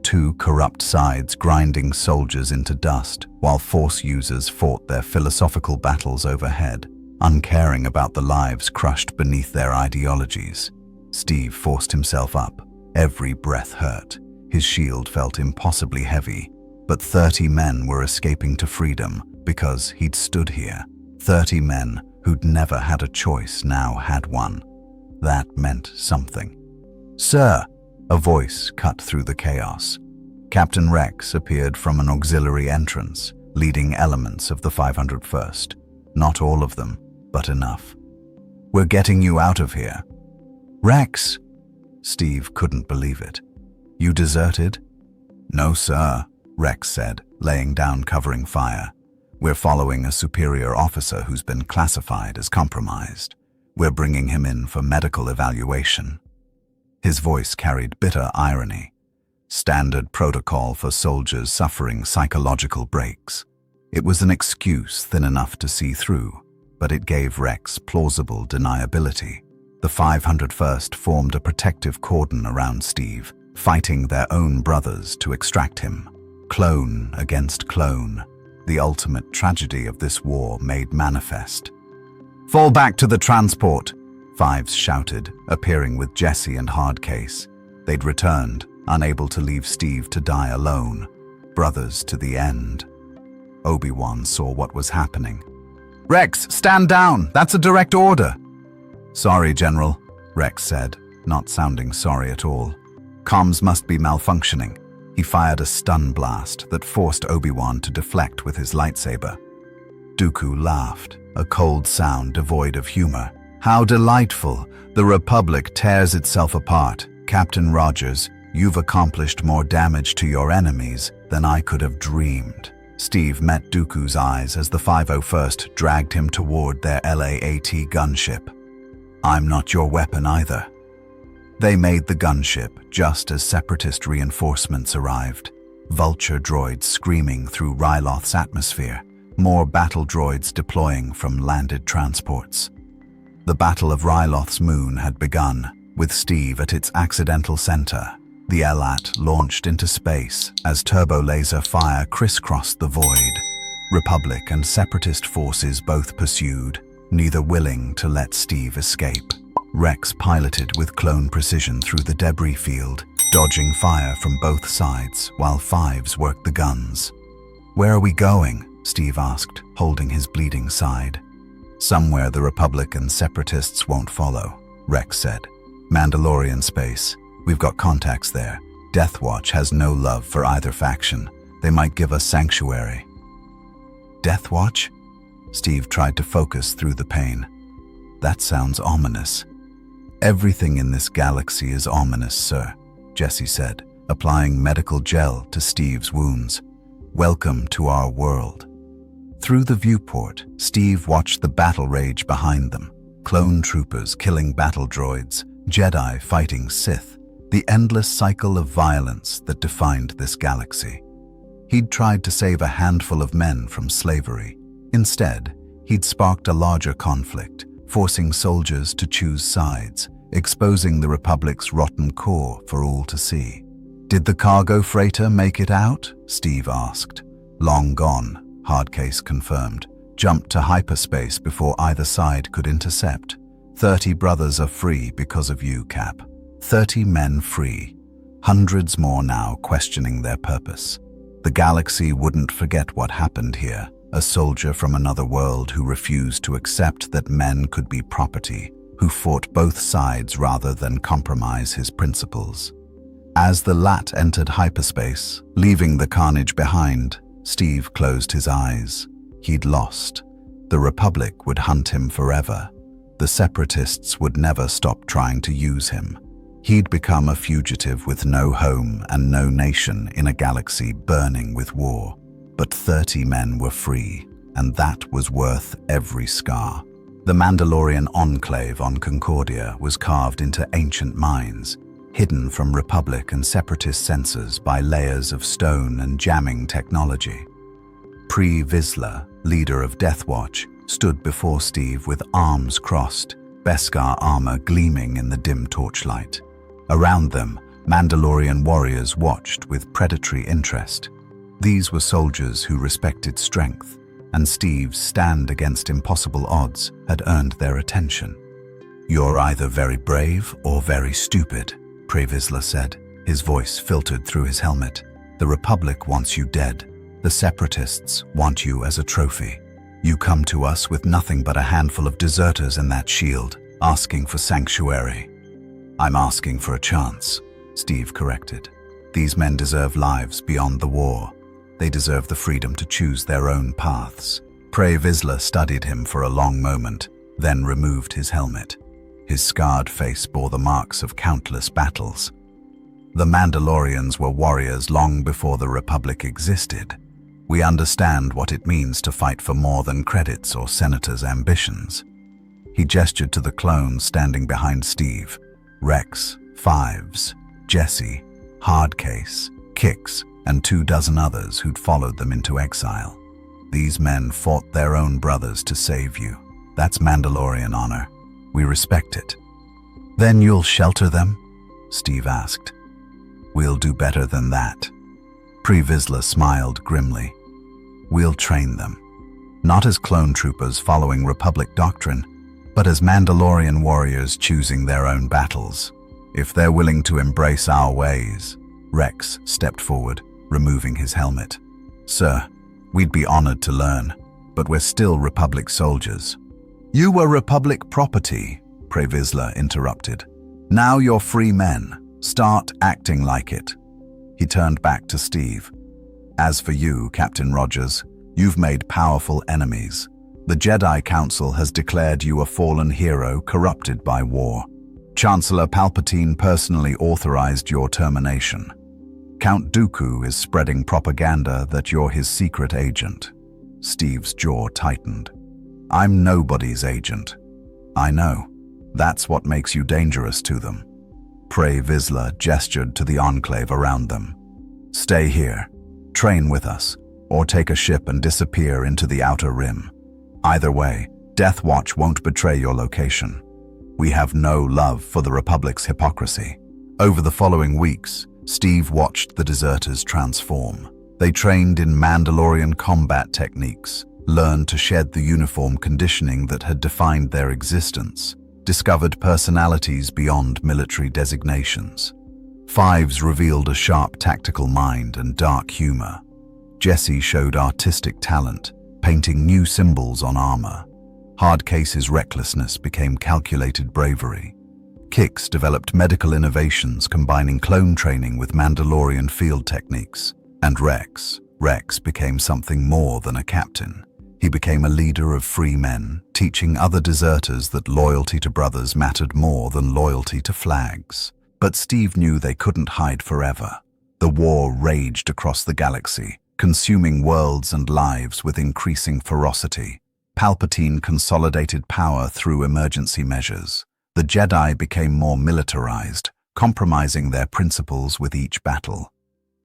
Two corrupt sides grinding soldiers into dust, while Force users fought their philosophical battles overhead, uncaring about the lives crushed beneath their ideologies. Steve forced himself up. Every breath hurt. His shield felt impossibly heavy, but 30 men were escaping to freedom because he'd stood here. 30 men who'd never had a choice now had one. That meant something. "Sir!" A voice cut through the chaos. Captain Rex appeared from an auxiliary entrance, leading elements of the 501st. Not all of them, but enough. "We're getting you out of here." "Rex!" Steve couldn't believe it. "You deserted?" "No, sir," Rex said, laying down covering fire. "We're following a superior officer who's been classified as compromised. We're bringing him in for medical evaluation." His voice carried bitter irony. Standard protocol for soldiers suffering psychological breaks. It was an excuse thin enough to see through, but it gave Rex plausible deniability. The 501st formed a protective cordon around Steve, fighting their own brothers to extract him. Clone against clone, the ultimate tragedy of this war made manifest. "Fall back to the transport!" Fives shouted, appearing with Jesse and Hardcase. They'd returned, unable to leave Steve to die alone. Brothers to the end. Obi-Wan saw what was happening. "Rex, stand down! That's a direct order!" "Sorry, General," Rex said, not sounding sorry at all. "Comms must be malfunctioning." He fired a stun blast that forced Obi-Wan to deflect with his lightsaber. Dooku laughed, a cold sound devoid of humor. "How delightful! The Republic tears itself apart. Captain Rogers, you've accomplished more damage to your enemies than I could have dreamed." Steve met Dooku's eyes as the 501st dragged him toward their LAAT gunship. "I'm not your weapon either." They made the gunship just as Separatist reinforcements arrived. Vulture droids screaming through Ryloth's atmosphere, more battle droids deploying from landed transports. The Battle of Ryloth's moon had begun, with Steve at its accidental center. The LAT launched into space as turbo laser fire crisscrossed the void. Republic and Separatist forces both pursued, neither willing to let Steve escape. Rex piloted with clone precision through the debris field, dodging fire from both sides while Fives worked the guns. "Where are we going?" Steve asked, holding his bleeding side. "Somewhere the Republic and Separatists won't follow," Rex said. "Mandalorian space. We've got contacts there. Death Watch has no love for either faction. They might give us sanctuary." "Death Watch?" Steve tried to focus through the pain. "That sounds ominous." "Everything in this galaxy is ominous, sir," Jesse said, applying medical gel to Steve's wounds. "Welcome to our world." Through the viewport, Steve watched the battle rage behind them. Clone troopers killing battle droids, Jedi fighting Sith, the endless cycle of violence that defined this galaxy. He'd tried to save a handful of men from slavery. Instead, he'd sparked a larger conflict, forcing soldiers to choose sides, exposing the Republic's rotten core for all to see. "Did the cargo freighter make it out?" Steve asked. "Long gone," Hardcase confirmed. "Jumped to hyperspace before either side could intercept. 30 brothers are free because of you, Cap. 30 men free. Hundreds more now questioning their purpose. The galaxy wouldn't forget what happened here. A soldier from another world who refused to accept that men could be property, who fought both sides rather than compromise his principles." As the LAT entered hyperspace, leaving the carnage behind, Steve closed his eyes. He'd lost. The Republic would hunt him forever. The Separatists would never stop trying to use him. He'd become a fugitive with no home and no nation in a galaxy burning with war. But 30 men were free, and that was worth every scar. The Mandalorian enclave on Concordia was carved into ancient mines, hidden from Republic and Separatist sensors by layers of stone and jamming technology. Pre Vizsla, leader of Death Watch, stood before Steve with arms crossed, Beskar armor gleaming in the dim torchlight. Around them, Mandalorian warriors watched with predatory interest. These were soldiers who respected strength, and Steve's stand against impossible odds had earned their attention. "You're either very brave or very stupid," Pre Vizsla said, his voice filtered through his helmet. "The Republic wants you dead. The Separatists want you as a trophy. You come to us with nothing but a handful of deserters in that shield, asking for sanctuary." "I'm asking for a chance," Steve corrected. "These men deserve lives beyond the war. They deserve the freedom to choose their own paths." Pre Vizsla studied him for a long moment, then removed his helmet. His scarred face bore the marks of countless battles. "The Mandalorians were warriors long before the Republic existed. We understand what it means to fight for more than credits or senators' ambitions." He gestured to the clones standing behind Steve. Rex, Fives, Jesse, Hardcase, Kix, and 24 others who'd followed them into exile. "These men fought their own brothers to save you. That's Mandalorian honor. We respect it." "Then you'll shelter them?" Steve asked. "We'll do better than that." Pre Vizsla smiled grimly. "We'll train them. Not as clone troopers following Republic doctrine, but as Mandalorian warriors choosing their own battles. If they're willing to embrace our ways." Rex stepped forward, removing his helmet. "Sir, we'd be honored to learn, but we're still Republic soldiers." "You were Republic property," Pre Vizsla interrupted. "Now you're free men. Start acting like it." He turned back to Steve. "As for you, Captain Rogers, you've made powerful enemies. The Jedi Council has declared you a fallen hero corrupted by war. Chancellor Palpatine personally authorized your termination. Count Dooku is spreading propaganda that you're his secret agent." Steve's jaw tightened. "I'm nobody's agent." "I know. That's what makes you dangerous to them." Pre Vizsla gestured to the enclave around them. "Stay here, train with us, or take a ship and disappear into the Outer Rim. Either way, Death Watch won't betray your location. We have no love for the Republic's hypocrisy." Over the following weeks, Steve watched the deserters transform. They trained in Mandalorian combat techniques, learned to shed the uniform conditioning that had defined their existence, discovered personalities beyond military designations. Fives revealed a sharp tactical mind and dark humor. Jesse showed artistic talent, painting new symbols on armor. Hardcase's recklessness became calculated bravery. Kix developed medical innovations combining clone training with Mandalorian field techniques. And Rex became something more than a captain. He became a leader of free men, teaching other deserters that loyalty to brothers mattered more than loyalty to flags. But Steve knew they couldn't hide forever. The war raged across the galaxy, consuming worlds and lives with increasing ferocity. Palpatine consolidated power through emergency measures. The Jedi became more militarized, compromising their principles with each battle.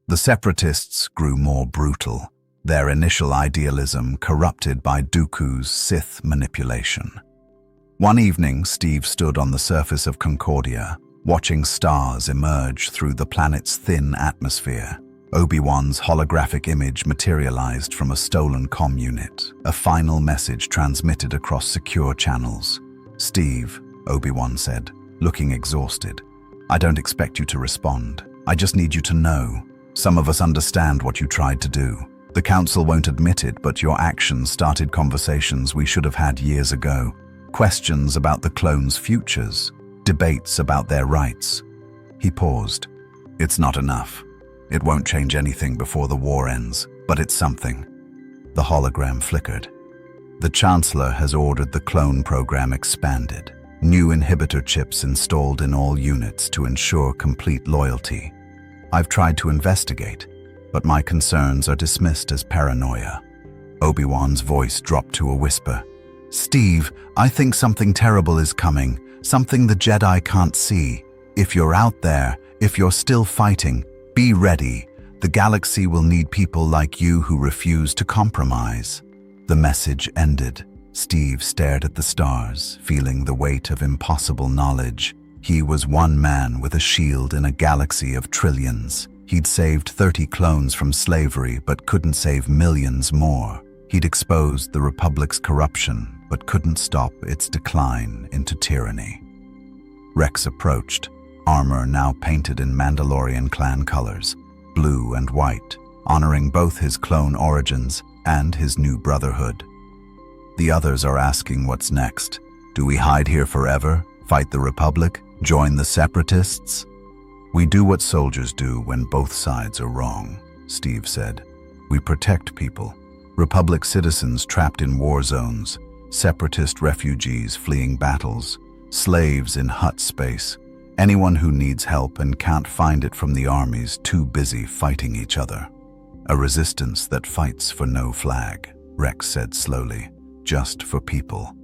The Separatists grew more brutal, their initial idealism corrupted by Dooku's Sith manipulation. One evening, Steve stood on the surface of Concordia, watching stars emerge through the planet's thin atmosphere. Obi-Wan's holographic image materialized from a stolen comm unit, a final message transmitted across secure channels. "Steve," Obi-Wan said, looking exhausted, "I don't expect you to respond. I just need you to know. Some of us understand what you tried to do. The Council won't admit it, but your actions started conversations we should have had years ago. Questions about the clones' futures, debates about their rights." He paused. "It's not enough. It won't change anything before the war ends, but it's something." The hologram flickered. "The Chancellor has ordered the clone program expanded. New inhibitor chips installed in all units to ensure complete loyalty. I've tried to investigate, but my concerns are dismissed as paranoia." Obi-Wan's voice dropped to a whisper. "Steve, I think something terrible is coming, something the Jedi can't see. If you're out there, if you're still fighting, be ready. The galaxy will need people like you who refuse to compromise." The message ended. Steve stared at the stars, feeling the weight of impossible knowledge. He was one man with a shield in a galaxy of trillions. He'd saved 30 clones from slavery, but couldn't save millions more. He'd exposed the Republic's corruption, but couldn't stop its decline into tyranny. Rex approached, armor now painted in Mandalorian clan colors, blue and white, honoring both his clone origins and his new brotherhood. "The others are asking what's next. Do we hide here forever? Fight the Republic? Join the Separatists?" "We do what soldiers do when both sides are wrong," Steve said. "We protect people. Republic citizens trapped in war zones, Separatist refugees fleeing battles, slaves in hut space, anyone who needs help and can't find it from the armies too busy fighting each other. A resistance that fights for no flag," Rex said slowly. "Just for people.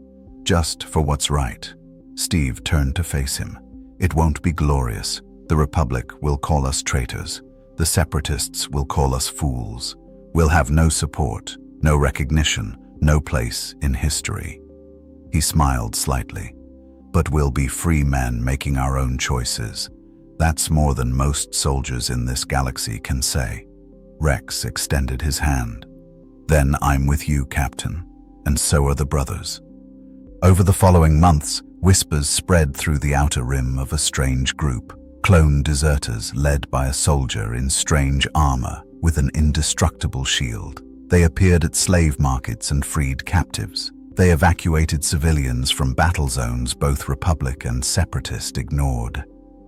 Just for what's right." Steve turned to face him. "It won't be glorious. The Republic will call us traitors. The Separatists will call us fools. We'll have no support, no recognition, no place in history." He smiled slightly. "But we'll be free men making our own choices. That's more than most soldiers in this galaxy can say." Rex extended his hand. "Then I'm with you, Captain, and so are the brothers." Over the following months, whispers spread through the outer rim of a strange group, clone deserters led by a soldier in strange armor with an indestructible shield. They appeared at slave markets and freed captives. They evacuated civilians from battle zones both Republic and Separatist ignored.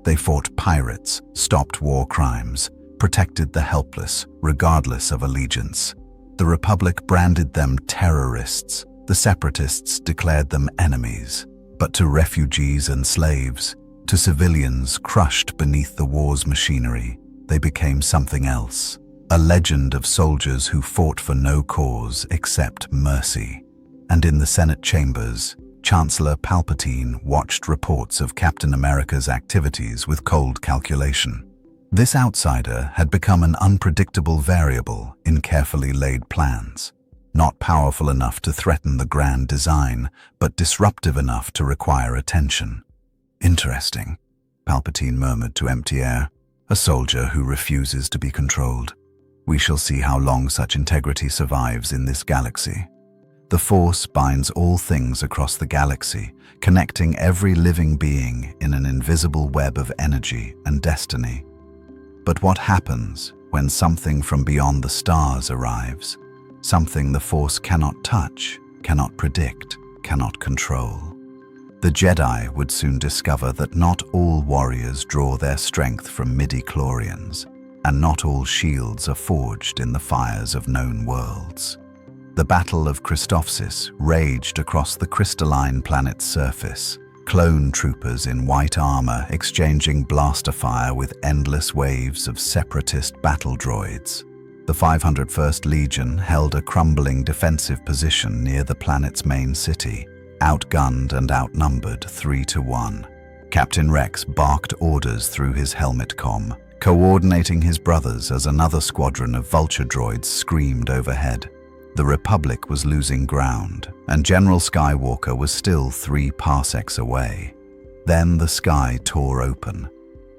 They fought pirates, stopped war crimes, protected the helpless, regardless of allegiance. The Republic branded them terrorists. The Separatists declared them enemies. But to refugees and slaves, to civilians crushed beneath the war's machinery, they became something else. A legend of soldiers who fought for no cause except mercy. And in the Senate chambers, Chancellor Palpatine watched reports of Captain America's activities with cold calculation. This outsider had become an unpredictable variable in carefully laid plans. Not powerful enough to threaten the grand design, but disruptive enough to require attention. "Interesting," Palpatine murmured to empty air. "A soldier who refuses to be controlled. We shall see how long such integrity survives in this galaxy." The Force binds all things across the galaxy, connecting every living being in an invisible web of energy and destiny. But what happens when something from beyond the stars arrives? Something the Force cannot touch, cannot predict, cannot control. The Jedi would soon discover that not all warriors draw their strength from midi-chlorians, and not all shields are forged in the fires of known worlds. The Battle of Christophsis raged across the crystalline planet's surface, clone troopers in white armor exchanging blaster fire with endless waves of Separatist battle droids. The 501st Legion held a crumbling defensive position near the planet's main city, outgunned and outnumbered 3-1. Captain Rex barked orders through his helmet comm, coordinating his brothers as another squadron of vulture droids screamed overhead. The Republic was losing ground, and General Skywalker was still 3 parsecs away. Then the sky tore open.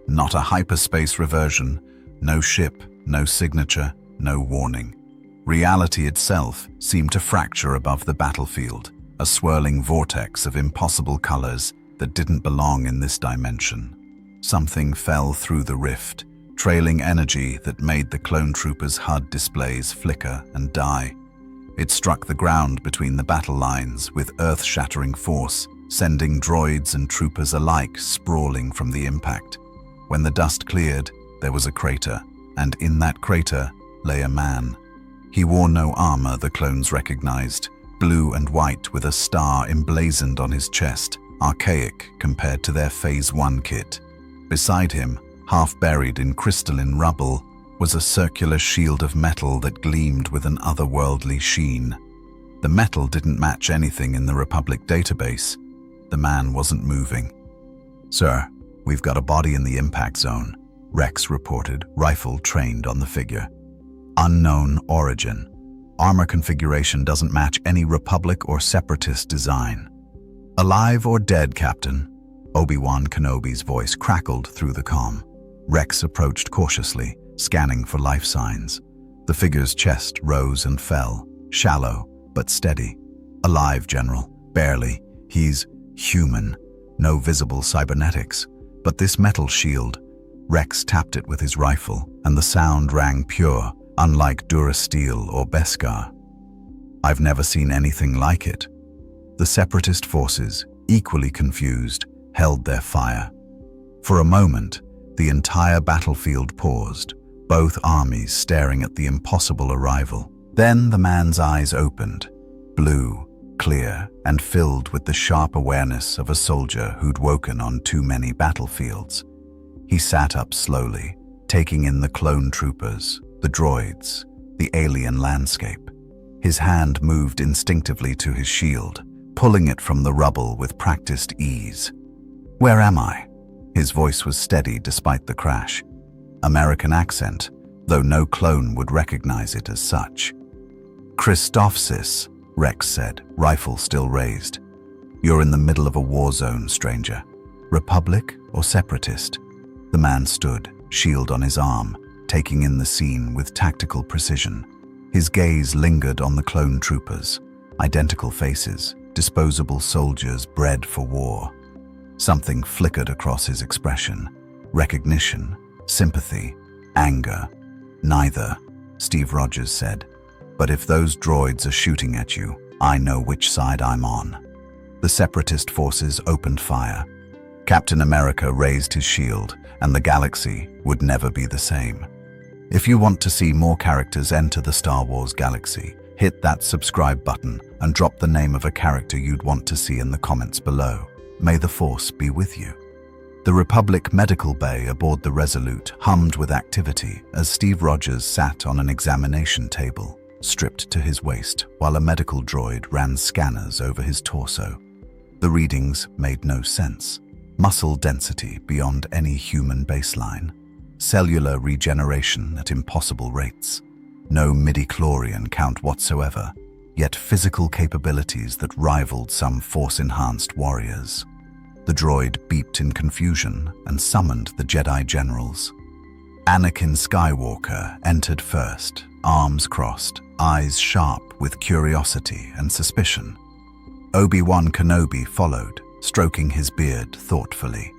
Not a hyperspace reversion, no ship, no signature, no warning. Reality itself seemed to fracture above the battlefield, a swirling vortex of impossible colors that didn't belong in this dimension. Something fell through the rift, trailing energy that made the clone troopers' HUD displays flicker and die. It struck the ground between the battle lines with earth-shattering force, sending droids and troopers alike sprawling from the impact. When the dust cleared, there was a crater, and in that crater lay a man. He wore no armor the clones recognized, blue and white with a star emblazoned on his chest, archaic compared to their Phase 1 kit. Beside him, half buried in crystalline rubble, was a circular shield of metal that gleamed with an otherworldly sheen. The metal didn't match anything in the Republic database. The man wasn't moving. "Sir, We've got a body in the impact zone, Rex reported, rifle trained on the figure. Unknown origin. Armor configuration doesn't match any Republic or Separatist design. Alive or dead, Captain? Obi-Wan Kenobi's voice crackled through the comm. Rex approached cautiously, scanning for life signs. The figure's chest rose and fell, shallow but steady. Alive, General. Barely. He's human. No visible cybernetics. But this metal shield. Rex tapped it with his rifle, and the sound rang pure, unlike Durasteel or Beskar. I've never seen anything like it. The Separatist forces, equally confused, held their fire. For a moment, the entire battlefield paused, both armies staring at the impossible arrival. Then the man's eyes opened, blue, clear, and filled with the sharp awareness of a soldier who'd woken on too many battlefields. He sat up slowly, taking in the clone troopers, the droids, the alien landscape. His hand moved instinctively to his shield, pulling it from the rubble with practiced ease. "Where am I?" His voice was steady despite the crash. American accent, though no clone would recognize it as such. "Christophsis," Rex said, rifle still raised. "You're in the middle of a war zone, stranger. Republic or Separatist?" The man stood, shield on his arm, taking in the scene with tactical precision. His gaze lingered on the clone troopers, identical faces, disposable soldiers bred for war. Something flickered across his expression. Recognition, sympathy, anger. "Neither," Steve Rogers said. "But if those droids are shooting at you, I know which side I'm on." The Separatist forces opened fire. Captain America raised his shield, and the galaxy would never be the same. If you want to see more characters enter the Star Wars galaxy, hit that subscribe button and drop the name of a character you'd want to see in the comments below. May the Force be with you. The Republic medical bay aboard the Resolute hummed with activity as Steve Rogers sat on an examination table, stripped to his waist, while a medical droid ran scanners over his torso. The readings made no sense. Muscle density beyond any human baseline. Cellular regeneration at impossible rates. No midi-chlorian count whatsoever, yet physical capabilities that rivaled some Force-enhanced warriors. The droid beeped in confusion and summoned the Jedi generals. Anakin Skywalker entered first, arms crossed, eyes sharp with curiosity and suspicion. Obi-Wan Kenobi followed, stroking his beard thoughtfully.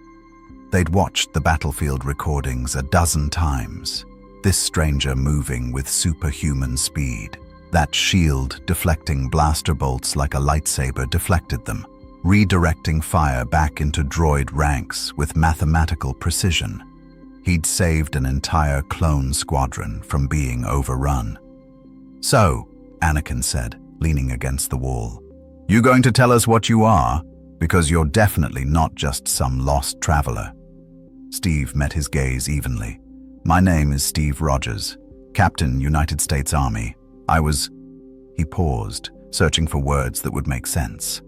They'd watched the battlefield recordings a dozen times, this stranger moving with superhuman speed. That shield deflecting blaster bolts like a lightsaber deflected them, redirecting fire back into droid ranks with mathematical precision. He'd saved an entire clone squadron from being overrun. "So," Anakin said, leaning against the wall, "you going to tell us what you are? Because you're definitely not just some lost traveler." Steve met his gaze evenly. "My name is Steve Rogers, Captain, United States Army. He paused, searching for words that would make sense.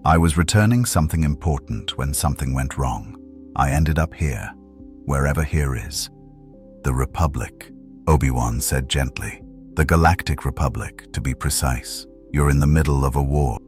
"I was returning something important when something went wrong. I ended up here, wherever here is." "The Republic," Obi-Wan said gently. "The Galactic Republic, to be precise. You're in the middle of a war."